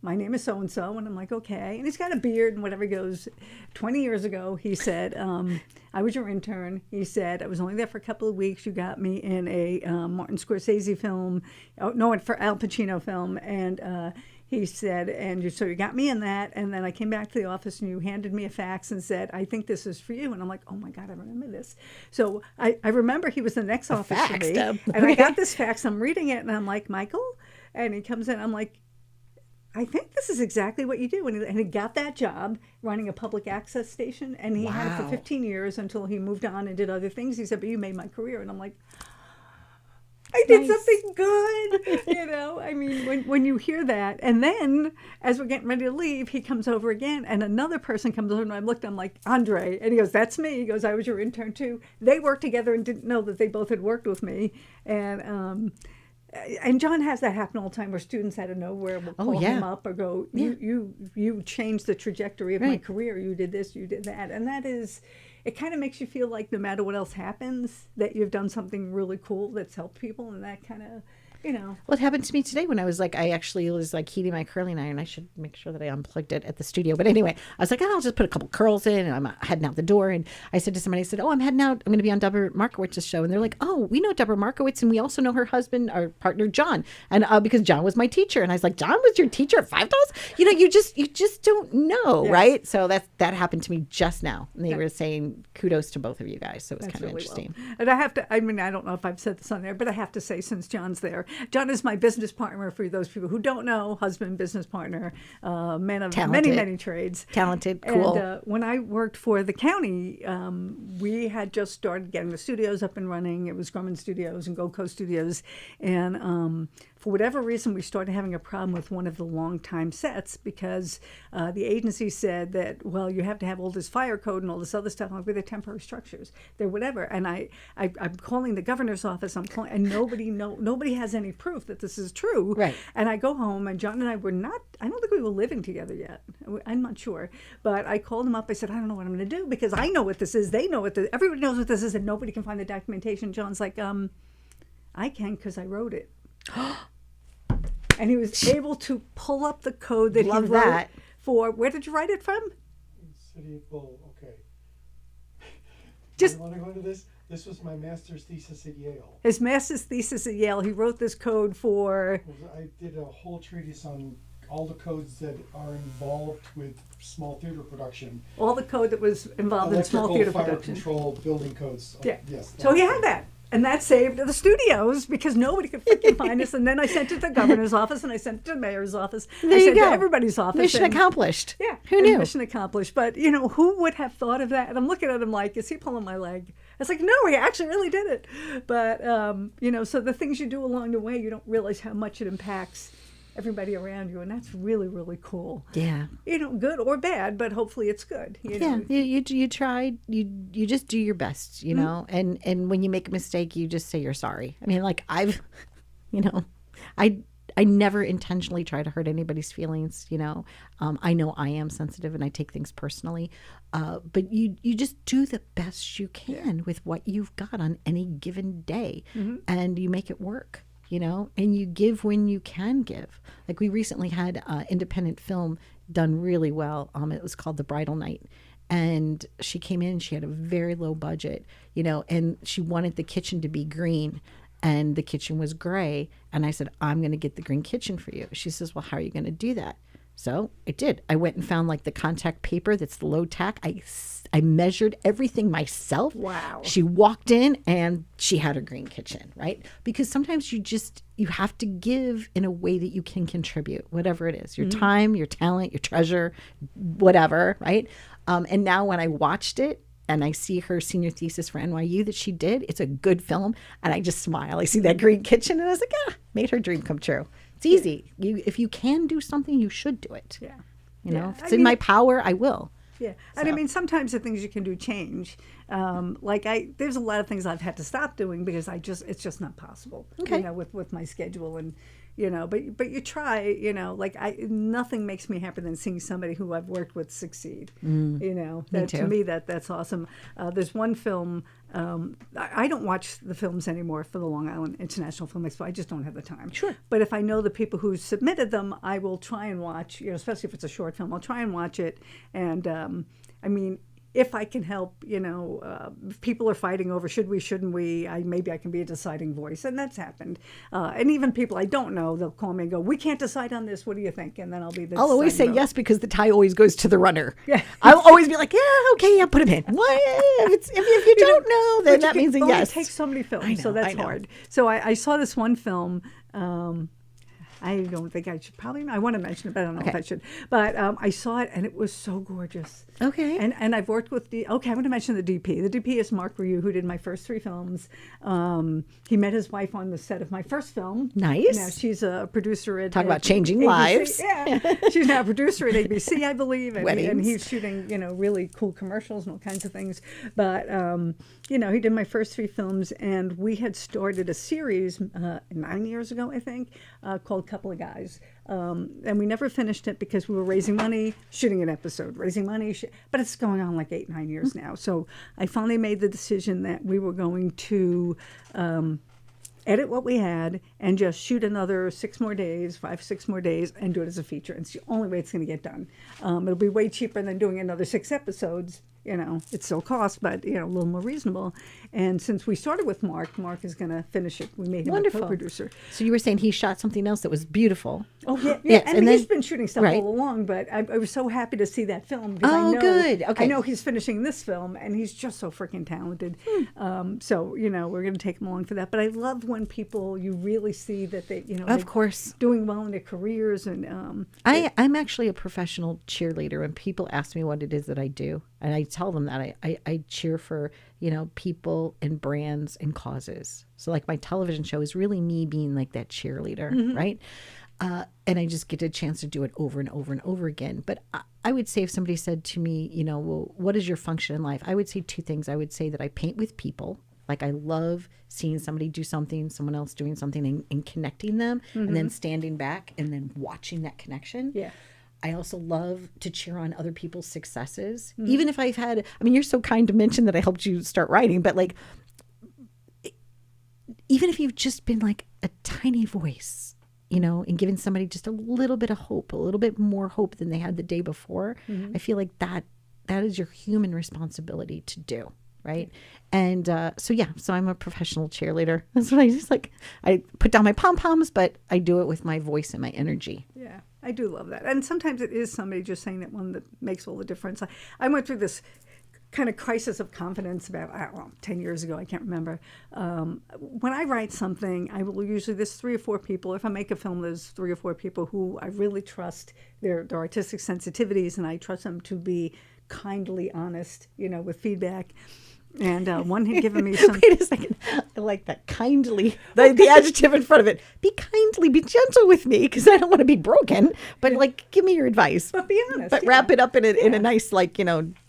my name is so-and-so, and I'm like, okay. And he's got a beard and whatever. He goes, 20 years ago, he said, I was your intern. He said, I was only there for a couple of weeks. You got me in a Martin Scorsese film, for Al Pacino film. And he said, so you got me in that. And then I came back to the office and you handed me a fax and said, I think this is for you. And I'm like, oh my God, I remember this. So I remember he was the next office for me. And I got this fax. I'm reading it and I'm like, Michael? And he comes in, I'm like, I think this is exactly what you do. And he got that job running a public access station. And he had it for 15 years until he moved on and did other things. He said, but you made my career. And I'm like, I did something good. I mean, when you hear that. And then as we're getting ready to leave, he comes over again. And another person comes over and I looked, I'm like, Andre. And he goes, that's me. He goes, I was your intern too. They worked together and didn't know that they both had worked with me. And John has that happen all the time where students out of nowhere will call him up or go, you changed the trajectory of my career. You did this, you did that. And that is, it kind of makes you feel like no matter what else happens, that you've done something really cool that's helped people. And that kind of, Well, it happened to me today when I was I actually was heating my curling iron. I should make sure that I unplugged it at the studio. But anyway, I was like, I'll just put a couple curls in and I'm heading out the door. And I said to somebody, I'm heading out. I'm going to be on Debra Markowitz's show. And they're like, oh, we know Debra Markowitz and we also know her husband, our partner, John. And because John was my teacher. And I was like, John was your teacher at 5 Towns? You just don't know, right? So that happened to me just now. And they were saying kudos to both of you guys. So it was kind of interesting. Well. And I don't know if I've said this on there, but I have to say, since John's there, John is my business partner, for those people who don't know, husband, business partner, man of talented, many codes. Talented, cool. And when I worked for the county, we had just started getting the studios up and running. It was Grumman Studios and Gold Coast Studios. And for whatever reason, we started having a problem with one of the long-time sets because the agency said that, well, you have to have all this fire code and all this other stuff. I'm like, but they're temporary structures. They're whatever. And I'm calling the governor's office. I'm calling, and nobody has any proof that this is true. Right. And I go home, and John and I were not, I don't think we were living together yet. I'm not sure. But I called him up. I said, I don't know what I'm going to do because I know what this is. They know what this is. Everybody knows what this is, and nobody can find the documentation. John's like, I can because I wrote it. And he was able to pull up the code that he wrote for. Where did you write it from? City of Bull. Okay. Just you want to go into this? This was my master's thesis at Yale. His master's thesis at Yale. He wrote this code for. I did a whole treatise on all the codes that are involved with small theater production. All the code that was involved in small theater fire production. Control, building codes. Yeah. Yes. So he had that. And that saved the studios because nobody could freaking find us. And then I sent it to the governor's office and I sent it to the mayor's office. There I you sent go. it to everybody's office. Mission accomplished. Yeah. Who knew? Mission accomplished. But, who would have thought of that? And I'm looking at him like, is he pulling my leg? It's like, no, he actually really did it. But, so the things you do along the way, you don't realize how much it impacts everybody around you, and that's really, really cool. Yeah. Good or bad, but hopefully it's good. You tried. You just do your best, and when you make a mistake, you just say you're sorry. I mean, I never intentionally try to hurt anybody's feelings. I know I am sensitive and I take things personally, but you just do the best you can with what you've got on any given day, and you make it work. And you give when you can give. Like we recently had independent film done really well. It was called The Bridal Night. And she came in, she had a very low budget, and she wanted the kitchen to be green, and the kitchen was gray. And I said, I'm going to get the green kitchen for you. She says, well, how are you going to do that? So I did. I went and found like the contact paper that's the low tack. I measured everything myself. Wow. She walked in and she had her green kitchen, right? Because sometimes you have to give in a way that you can contribute, whatever it is, your time, your talent, your treasure, whatever, right? And now when I watched it and I see her senior thesis for NYU that she did, it's a good film. And I just smile. I see that green kitchen and I was like, made her dream come true. It's easy. If you can do something, you should do it. Yeah. If it's in my power, I will. Yeah, and I mean, sometimes the things you can do change. There's a lot of things I've had to stop doing because it's just not possible. Okay. With my schedule and, but you try. Nothing makes me happier than seeing somebody who I've worked with succeed. To me that's awesome. There's one film. I don't watch the films anymore for the Long Island International Film Expo. I just don't have the time. Sure. But if I know the people who submitted them, I will try and watch, especially if it's a short film, I'll try and watch it. And if I can help, if people are fighting over should we, shouldn't we, maybe I can be a deciding voice. And that's happened. And even people I don't know, they'll call me and go, we can't decide on this. What do you think? And then I'll be the I'll always say vote. yes because the tie always goes to the runner. Yeah. I'll always be like, okay, put him in. What? If you don't know, then that means a yes. It takes so many films, I know, so that's hard. So I saw this one film. I don't think I should I want to mention it, but I don't know if I should. But I saw it, and it was so gorgeous. Okay. And I've worked with I'm going to mention the DP. The DP is Mark Ryu, who did my first 3 films. He met his wife on the set of my first film. Nice. Now she's a producer at... Talk about changing ABC. lives. Yeah. She's now a producer at ABC, I believe. And he's shooting, really cool commercials and all kinds of things. But, he did my first 3 films, and we had started a series 9 years ago, I think, called Couple of Guys. And we never finished it because we were raising money, shooting an episode, raising money. But it's going on like 8-9 years now. So I finally made the decision that we were going to edit what we had and just shoot another 5-6 more days, and do it as a feature. And it's the only way it's going to get done. It'll be way cheaper than doing another 6 episodes. It still costs, but, a little more reasonable. And since we started with Mark is going to finish it. We made him a co-producer. So you were saying he shot something else that was beautiful. Oh, yeah. Yes, And he's been shooting stuff all along, but I was so happy to see that film. Because good. Okay. I know he's finishing this film, and he's just so freaking talented. So, we're going to take him along for that. But I love when people, you really see that they, of course, doing well in their careers. And I'm actually a professional cheerleader, and people ask me what it is that I do. And I tell them that I cheer for, people and brands and causes. So like my television show is really me being like that cheerleader, right? And I just get a chance to do it over and over and over again. But I would say if somebody said to me, well, what is your function in life? I would say 2 things. I would say that I paint with people. Like I love seeing somebody do something, someone else doing something and connecting them and then standing back and then watching that connection. Yeah. I also love to cheer on other people's successes. Even if I've had, you're so kind to mention that I helped you start writing, but like, even if you've just been like a tiny voice, and giving somebody just a little bit of hope, a little bit more hope than they had the day before, I feel like that is your human responsibility to do. Right. And so I'm a professional cheerleader. That's what I just like. I put down my pom-poms, but I do it with my voice and my energy. Yeah, I do love that. And sometimes it is somebody just saying that one that makes all the difference. I went through this kind of crisis of confidence about, 10 years ago, I can't remember. When I write something, I will usually, there's 3 or 4 people. If I make a film, there's 3 or 4 people who I really trust their artistic sensitivities, and I trust them to be kindly honest, with feedback. And one had given me some... Wait a second. I like that. Kindly. The adjective in front of it. Be kindly. Be gentle with me because I don't want to be broken. But give me your advice. But be honest. But wrap it up in a nice,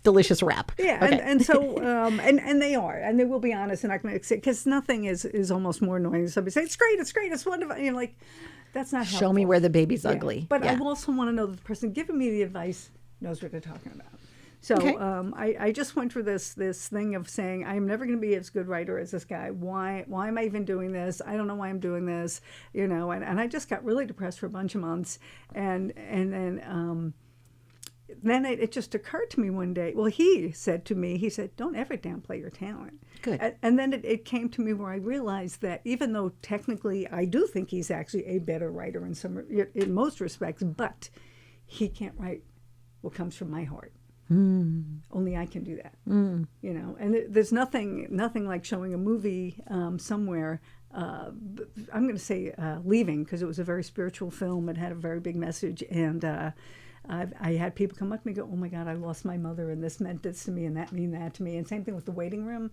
delicious wrap. Yeah. Okay. And so, and they are. And they will be honest. And I can accept, because nothing is almost more annoying than somebody say, it's great, it's wonderful. That's not helpful. Show me where the baby's ugly. But I also want to know that the person giving me the advice knows what they're talking about. So I just went through this thing of saying I'm never going to be as good writer as this guy. Why am I even doing this? I don't know why I'm doing this, and I just got really depressed for a bunch of months, and then then it just occurred to me one day. Well, he said to me, he said, "Don't ever downplay your talent." Good. And then it came to me where I realized that even though technically I do think he's actually a better writer in most respects, but he can't write what comes from my heart. Only I can do that. You know, and there's nothing like showing a movie somewhere. I'm going to say Leaving, because it was a very spiritual film. It had a very big message, and I had people come up to me and go, "Oh my God, I lost my mother, and this meant this to me, and that mean that to me." And same thing with The Waiting Room,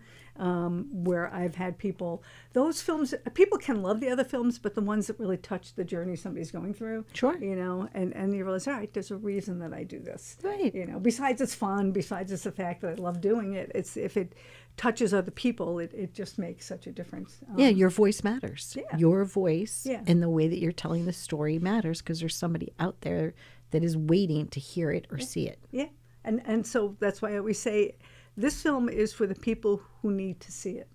where I've had people. Those films, people can love the other films, but the ones that really touch the journey somebody's going through, Sure. you know, and you realize, all right, there's a reason that I do this, Right. You know. Besides it's fun, besides it's the fact that I love doing it, it's if it touches other people, it just makes such a difference. Yeah, your voice matters. Yeah. Your voice Yeah. and the way that you're telling the story matters, because there's somebody out there that is waiting to hear it or see it. Yeah, and so that's why I always say this film is for the people who need to see it.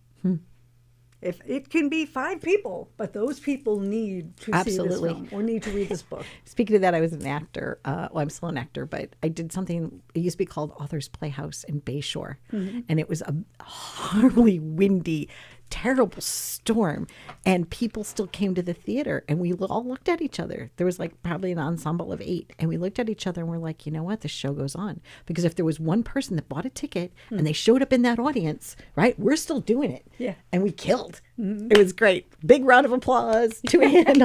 If it can be 5 people, but those people need to Absolutely. see this film or need to read this book. Speaking of that, I was an actor. Well, I'm still an actor, but I did something. It used to be called Authors Playhouse in Bayshore, and it was a horribly windy, terrible storm, and people still came to the theater, and we all looked at each other. There was like probably an ensemble of 8, and we looked at each other and we're like, you know what, the show goes on, because if there was one person that bought a ticket and they showed up in that audience, right, we're still doing it. Yeah. And we killed. It was great. Big round of applause to a hand.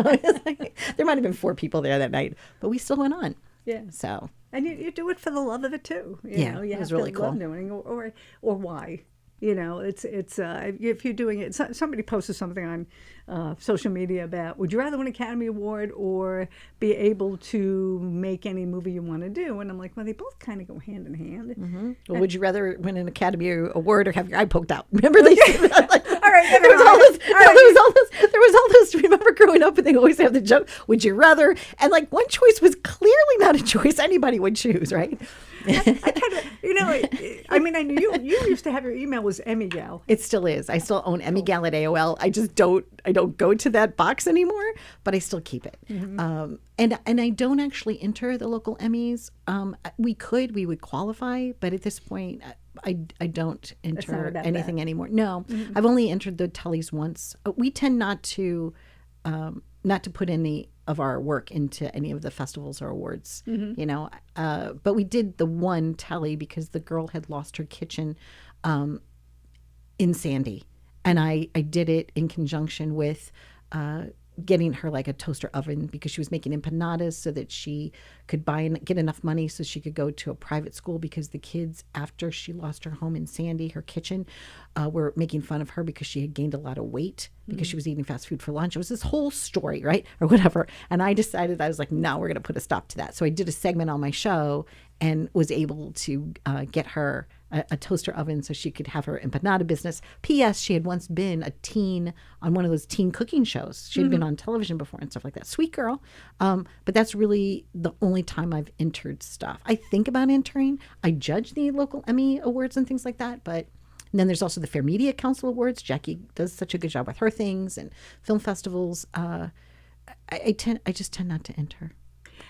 There might have been 4 people there that night, but we still went on. Yeah. So And you do it for the love of it too. You Yeah, know, you it was have really to love cool. doing it, or why. You know, it's if you're doing it. Somebody posted something on social media about, would you rather win an Academy Award or be able to make any movie you want to do? And I'm like, well, they both kind of go hand in hand. Well, would you rather win an Academy Award or have your eye poked out? Remember they said that? Like, All right, there was all those. Remember growing up, and they always have the joke, "Would you rather?" And like one choice was clearly not a choice anybody would choose, right? I kind of, you know, I mean, I knew you used to have your email was Emmy Gal. It still is. I still own Emmy Gal at AOL. I just don't go to that box anymore, but I still keep it. And I don't actually enter the local Emmys. We would qualify, but at this point, I don't enter about anything that. anymore. No, I've only entered the Tullys once. We tend not to put any of our work into any of the festivals or awards, you know. But we did the one Telly because the girl had lost her kitchen in Sandy. And I did it in conjunction with getting her like a toaster oven, because she was making empanadas so that she could buy and get enough money so she could go to a private school, because the kids, after she lost her home in Sandy, her kitchen, were making fun of her because she had gained a lot of weight because she was eating fast food for lunch. It was this whole story, right? Or whatever. And I decided, I was like, no, we're going to put a stop to that. So I did a segment on my show and was able to get her a toaster oven so she could have her empanada business. P.S. She had once been a teen on one of those teen cooking shows. She had been on television before and stuff like that. Sweet girl. But that's really the only time I've entered stuff. I think about entering. I judge the local Emmy Awards and things like that. But then there's also the Fair Media Council Awards. Jackie does such a good job with her things, and film festivals. I just tend not to enter.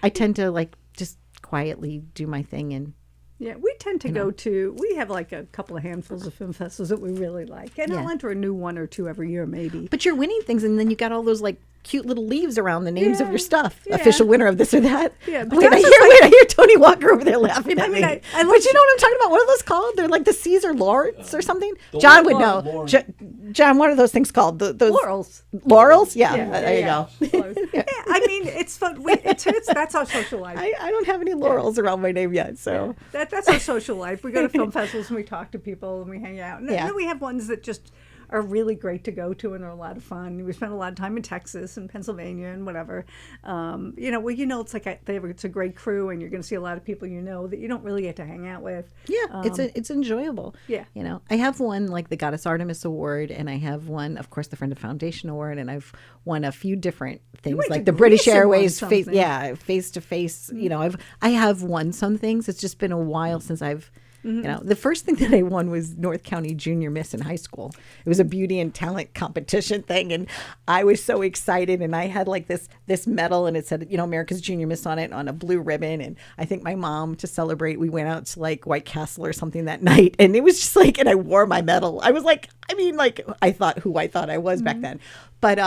I tend to like just quietly do my thing and. Yeah, we tend to go to, we have like a couple of handfuls of film festivals that we really like. And I'll enter a new 1 or 2 every year, maybe. But you're winning things, and then you got all those like cute little leaves around the names of Yeah, your stuff. yeah. Official winner of this or that. Yeah, but Wait, that's I hear Tony Walker over there laughing at me. I But you know what I'm talking about? What are those called? They're like the Caesar Laurels or something. John would know. John, what are those things called? Those Laurels. Laurels? Yeah. There you go. Yeah, I mean, it's fun. That's our social life. I don't have any laurels around my name yet, so. That's our social life. We go to film festivals and we talk to people and we hang out. And then we have ones that just are really great to go to and they're a lot of fun. We spend a lot of time in Texas and Pennsylvania and whatever. It's like it's a great crew, and you're going to see a lot of people you know that you don't really get to hang out with. Yeah, it's enjoyable. Yeah. You know, I have won like the Goddess Artemis Award, and I have won, of course, the Friend of Foundation Award, and I've won a few different things went like to the British Greece and won Airways something. face to face. You know, I have won some things. It's just been a while since I've You know, the first thing that I won was North County Junior Miss in high school. It was a beauty and talent competition thing, and I was so excited. And I had like this medal, and it said, you know, America's Junior Miss on it on a blue ribbon. And I think my mom, to celebrate, we went out to like White Castle or something that night, and it was just like, and I wore my medal. I was like, I mean, like I thought who I thought I was back then, but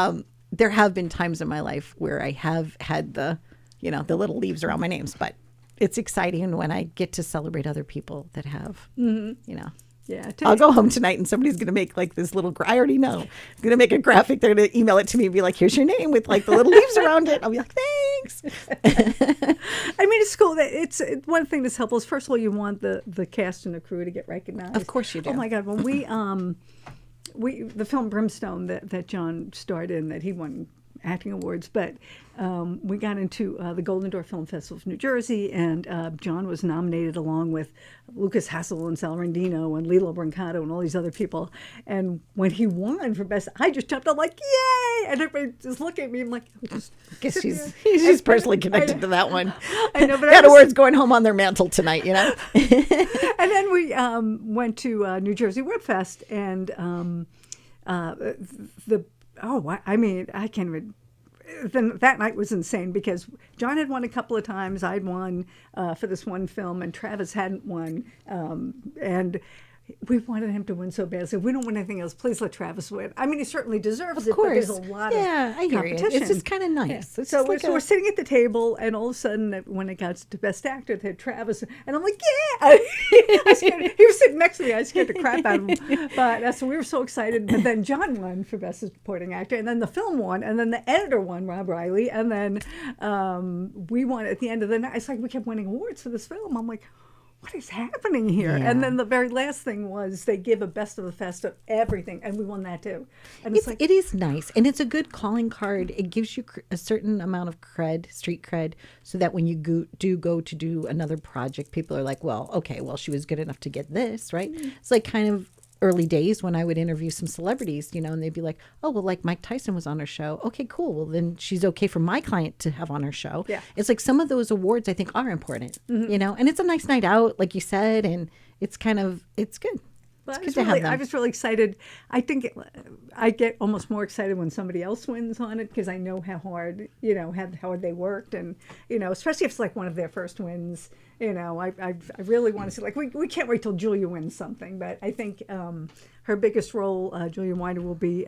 there have been times in my life where I have had the, you know, the little leaves around my names, but it's exciting when I get to celebrate other people that have, you know. Yeah, I'll go home tonight and somebody's going to make like this little, I already know, I'm going to make a graphic. They're going to email it to me and be like, here's your name with like the little leaves around it. I'll be like, thanks. I mean, it's cool. It's one thing that's helpful is, first of all, you want the cast and the crew to get recognized. Of course you do. Oh my God, when we the film Brimstone that John starred in, that he won acting awards, but we got into the Golden Door Film Festival of New Jersey, and John was nominated along with Lucas Hassel and Sal Rendino and Lilo Brancato and all these other people. And when he won for best, I just jumped up like, yay! And everybody just looked at me. I'm like, I guess he's personally connected to that one. I know, but that award's going home on their mantle tonight, you know? And then we went to New Jersey Web Fest, and I mean, I can't even. Then that night was insane because John had won a couple of times. I'd won for this one film, and Travis hadn't won. And we wanted him to win so bad. So if we don't win anything else, please let Travis win. I mean, he certainly deserves it, but there's a lot of I hear you. competition. It's just kind of nice. Yeah. So we're sitting at the table, and all of a sudden, when it got to Best Actor, they had Travis, and I'm like, yeah! He was sitting next to me. I scared the crap out of him. But so we were so excited. But then John won for Best Supporting Actor, and then the film won, and then the editor won, Rob Riley, and then we won at the end of the night. It's like we kept winning awards for this film. I'm like, what is happening here? Yeah. And then the very last thing was they give a best of the fest of everything, and we won that too. And it's like, it is nice, and it's a good calling card. It gives you a certain amount of cred, street cred, so that when you go to do another project, people are like, well, okay, well, she was good enough to get this, right? It's like kind of early days when I would interview some celebrities, you know, and they'd be like, oh, well, like Mike Tyson was on her show. Okay, cool. Well, then she's okay for my client to have on her show. Yeah. It's like some of those awards I think are important, you know, and it's a nice night out, like you said, and it's it's good. But It's good to have them. I was really excited. I think I get almost more excited when somebody else wins on it because I know how hard, you know, how hard they worked, and you know, especially if it's like one of their first wins. You know, I really want to see, like, we can't wait till Julia wins something, but I think her biggest role, Julia Weiner, will be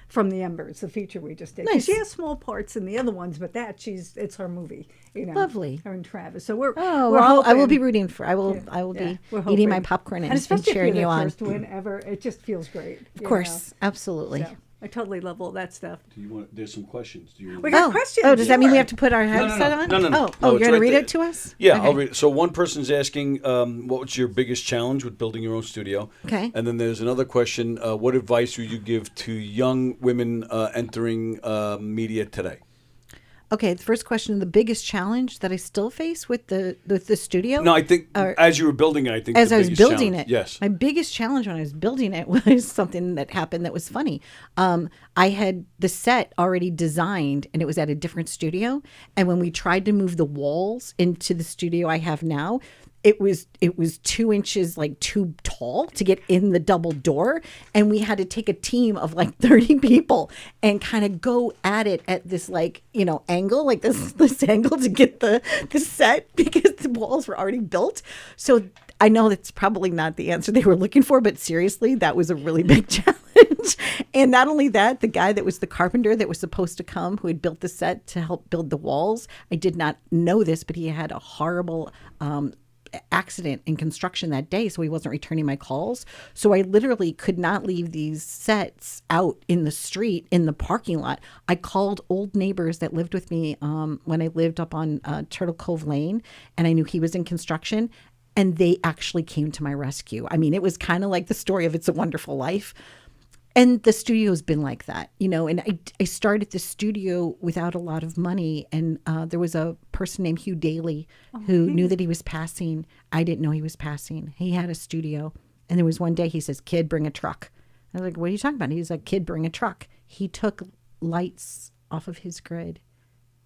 From the Embers, the feature we just did. 'Cause Nice. she has small parts in the other ones, but it's her movie. You know, Lovely. Her and Travis. So we're I will hoping- be rooting for. I will be we're eating my hoping. popcorn and especially cheering if you you're the on. first win ever, it just feels great. Of course, absolutely. So, I totally love all that stuff. Do you want? There's some questions. Do you? We got questions. Oh, does that mean we sure. have to put our headset on? No. Oh, No, you're it's going to right read there. it to us? Yeah, Okay. I'll read it. So one person's asking, what was your biggest challenge with building your own studio? Okay. And then there's another question, what advice would you give to young women entering media today? Okay, the first question, the biggest challenge that I still face with the studio? No, I think Or- as you were building it, I think As the I was biggest building challenge- it. Yes. My biggest challenge when I was building it was something that happened that was funny. I had the set already designed, and it was at a different studio. And when we tried to move the walls into the studio I have now, it was 2 inches like too tall to get in the double door, and we had to take a team of like 30 people and kind of go at it at this like, you know, angle, like this angle to get the set because the walls were already built. So I know that's probably not the answer they were looking for, but seriously, that was a really big challenge. And not only that, the guy that was the carpenter that was supposed to come, who had built the set to help build the walls, I did not know this, but he had a horrible accident in construction that day, so he wasn't returning my calls. So I literally could not leave these sets out in the street, in the parking lot. I called old neighbors that lived with me when I lived up on Turtle Cove Lane, and I knew he was in construction, and they actually came to my rescue. I mean, it was kind of like the story of It's a Wonderful Life. And the studio's been like that, you know, and I started the studio without a lot of money. And there was a person named Hugh Daly who knew that he was passing. I didn't know he was passing. He had a studio. And there was one day he says, "Kid, bring a truck." I was like, "What are you talking about?" He's like, "Kid, bring a truck." He took lights off of his grid.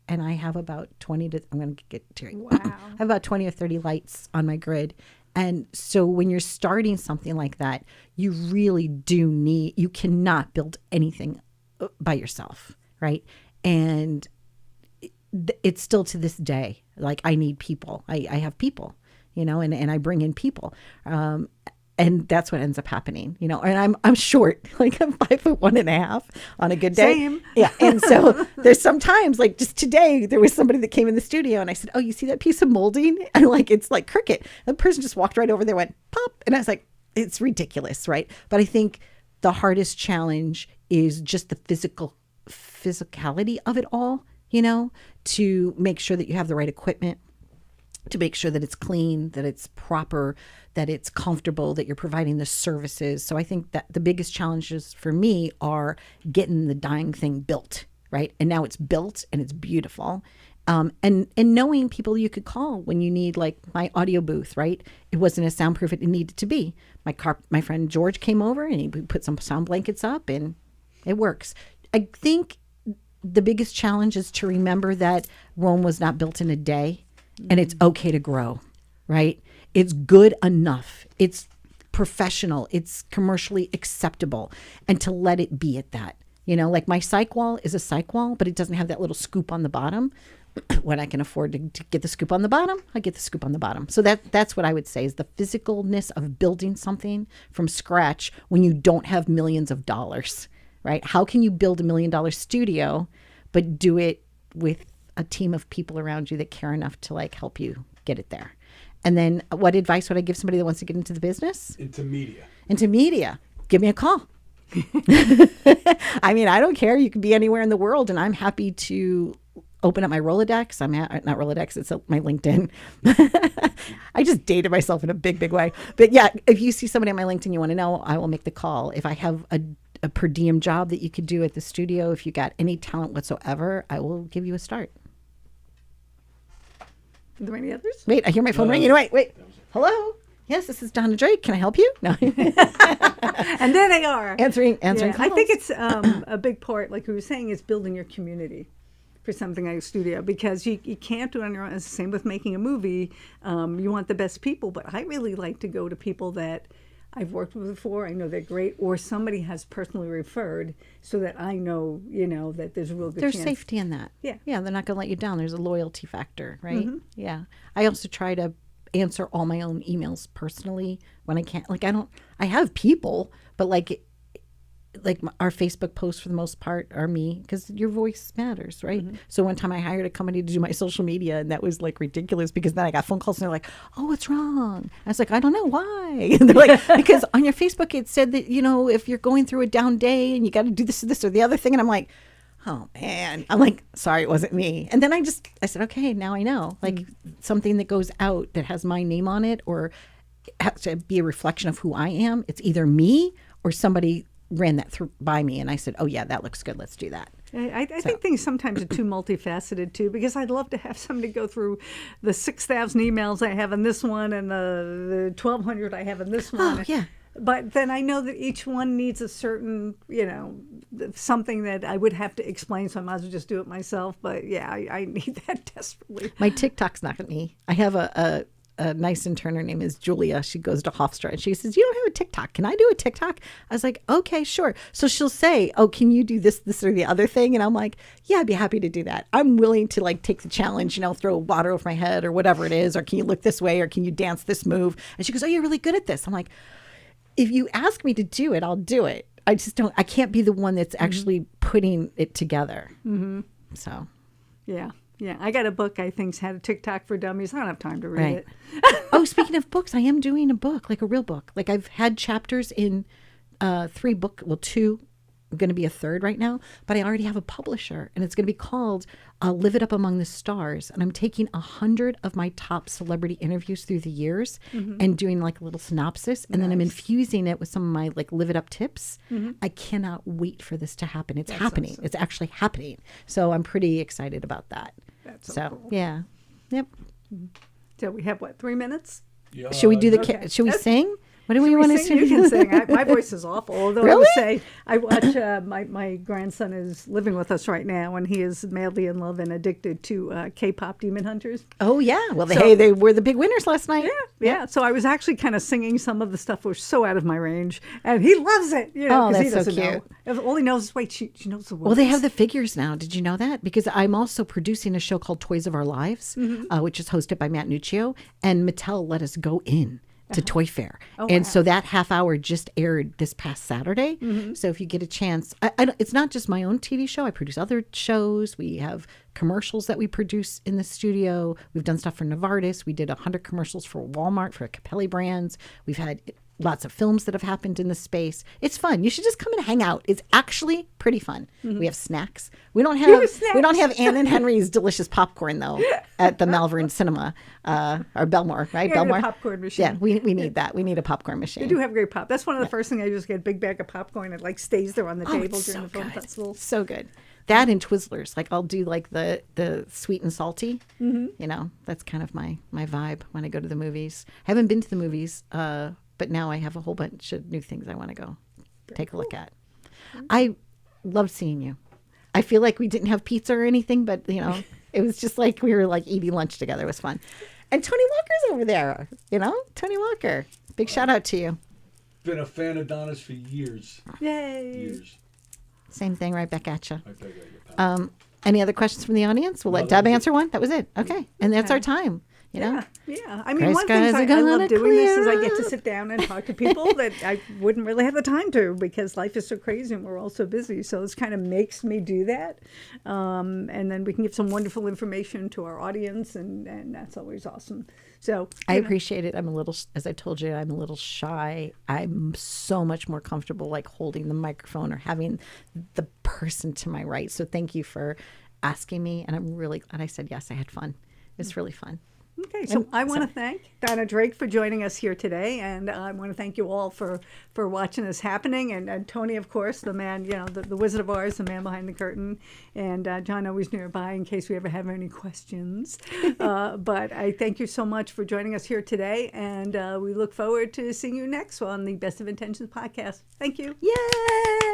And I have about 20 to, I'm going to get to it. Wow. I have about 20 or 30 lights on my grid. And so when you're starting something like that, you really do need, you cannot build anything by yourself, right? And it's still to this day, like I need people. I have people, you know, and I bring in people. And that's what ends up happening, you know, and I'm short, like I'm 5'1.5" on a good day. Same. Yeah. And so there's sometimes like just today, there was somebody that came in the studio and I said, oh, you see that piece of molding? And like, it's like cricket. The person just walked right over there, went pop. And I was like, it's ridiculous. Right. But I think the hardest challenge is just the physicality of it all, you know, to make sure that you have the right equipment, to make sure that it's clean, that it's proper, that it's comfortable, that you're providing the services. So I think that the biggest challenges for me are getting the dying thing built, right? And now it's built and it's beautiful. And knowing people you could call when you need, like my audio booth, right? It wasn't as soundproof as it needed to be. My friend George came over and he put some sound blankets up and it works. I think the biggest challenge is to remember that Rome was not built in a day. And it's okay to grow, right? It's good enough. It's professional. It's commercially acceptable. And to let it be at that. You know, like my psych wall is a psych wall, but it doesn't have that little scoop on the bottom. When I can afford to get the scoop on the bottom, I get the scoop on the bottom. So that's what I would say is the physicalness of building something from scratch when you don't have millions of dollars, right? How can you build $1 million studio, but do it with a team of people around you that care enough to like help you get it there? And then what advice would I give somebody that wants to get into the business? Into media. Into media. Give me a call. I mean, I don't care. You can be anywhere in the world and I'm happy to open up my Rolodex. Not Rolodex, it's my LinkedIn. I just dated myself in a big, big way. But yeah, if you see somebody on my LinkedIn you want to know, I will make the call. If I have a per diem job that you could do at the studio, if you got any talent whatsoever, I will give you a start. Are there any others? Wait, I hear my phone ringing. Wait. Hello? Yes, this is Donna Drake. Can I help you? No. And there they are. Answering Yeah, calls. I think it's a big part, like we were saying, is building your community for something like a studio, because you can't do it on your own. It's the same with making a movie. You want the best people, but I really like to go to people that I've worked with before. I know they're great, or somebody has personally referred, so that I know, you know, that there's a real good There's chance. safety in that. Yeah. Yeah, they're not going to let you down. There's a loyalty factor, right? Yeah. I also try to answer all my own emails personally when I can't. Like, I have people, but like our Facebook posts for the most part are me, because your voice matters, right? So one time I hired a company to do my social media, and that was like ridiculous, because then I got phone calls and they're like, oh, what's wrong? I was like, I don't know why. And they're like, because on your Facebook it said that, you know, if you're going through a down day and you got to do this or the other thing. And I'm like, oh man, I'm like, sorry, it wasn't me. And then I said, okay, now I know, like something that goes out that has my name on it, or has to be a reflection of who I am. It's either me or somebody ran that by me, and I said, oh yeah, that looks good, let's do that. I think things sometimes are too multifaceted too, because I'd love to have somebody go through the 6,000 emails I have in this one and the 1,200 I have in this one. Oh yeah. But then I know that each one needs a certain, you know, something that I would have to explain, so I might as well just do it myself. But yeah, I need that desperately. My TikTok's not me. I have a nice intern. Her name is Julia. She goes to Hofstra, and she says, you don't have a TikTok. Can I do a TikTok? I was like, okay, sure. So she'll say, oh, can you do this, or the other thing? And I'm like, yeah, I'd be happy to do that. I'm willing to like take the challenge, you know, throw water over my head or whatever it is, or can you look this way, or can you dance this move? And she goes, oh, you're really good at this. I'm like, if you ask me to do it, I'll do it. I can't be the one that's actually putting it together. So. Yeah. Yeah, I got a book I think's had a TikTok for dummies. I don't have time to read Right. it. Oh, speaking of books, I am doing a book, like a real book. Like I've had chapters in 2. I'm going to be a 3rd right now, but I already have a publisher, and it's going to be called Live It Up Among the Stars. And I'm taking 100 of my top celebrity interviews through the years and doing like a little synopsis. And then I'm infusing it with some of my like Live It Up tips. I cannot wait for this to happen. It's happening. Awesome. It's actually happening. So I'm pretty excited about that. That's so cool. Yeah. Yep. So we have, 3 minutes? Yeah, Should we do should we sing? What do we want to sing? You can sing. My voice is awful. Although I would say, I watch, my grandson is living with us right now, and he is madly in love and addicted to K-pop Demon Hunters. Oh, yeah. Well, they were the big winners last night. Yeah. So I was actually kind of singing some of the stuff which was so out of my range, and he loves it. You know, Oh, that's he doesn't so cute. know. All he knows is, wait, she knows the words. Well, they have the figures now. Did you know that? Because I'm also producing a show called Toys of Our Lives, which is hosted by Matt Nuccio, and Mattel let us go in to Toy Fair. And so that half hour just aired this past Saturday. So if you get a chance, it's not just my own TV show. I produce other shows. We have commercials that we produce in the studio. We've done stuff for Novartis. We did 100 commercials for Walmart, for Capelli brands. We've had lots of films that have happened in the space. It's fun. You should just come and hang out. It's actually pretty fun. We have snacks. We don't have Anne and Henry's delicious popcorn though at the Malvern Cinema or Belmore, right? Yeah, Belmore. a popcorn machine. Yeah, we need that. We need a popcorn machine. They do have great pop. That's one of the first things I just get, a big bag of popcorn. It like stays there on the table it's during so the film good. festival. So good. That and Twizzlers. Like I'll do like the sweet and salty. You know, that's kind of my vibe when I go to the movies. Haven't been to the movies, but now I have a whole bunch of new things I want to go take a look at. I loved seeing you. I feel like we didn't have pizza or anything, but you know, it was just like we were like eating lunch together. It was fun. And Tony Walker's over there. You know, Tony Walker. Big shout out to you. Been a fan of Donna's for years. Yay. Years. Same thing right back at you. Right back at you. Any other questions from the audience? We'll let Deb answer one. That was it. Okay. And that's our time. You know? Yeah. I mean, Gray one thing skies are I gonna love doing this is I clear get to up. sit down and talk to people that I wouldn't really have the time to because life is so crazy and we're all so busy. So this kind of makes me do that. And then we can give some wonderful information to our audience, and that's always awesome. So I appreciate it. I'm a little, as I told you, I'm a little shy. I'm so much more comfortable like holding the microphone or having the person to my right. So thank you for asking me. And I'm really glad I said yes. I had fun. It's really fun. Okay, so I want to thank Donna Drake for joining us here today, and I want to thank you all for watching this happening, and Tony, of course, the man, you know, the Wizard of Oz, the man behind the curtain, and John always nearby in case we ever have any questions. But I thank you so much for joining us here today, and we look forward to seeing you next on the Best of Intentions podcast. Thank you. Yay!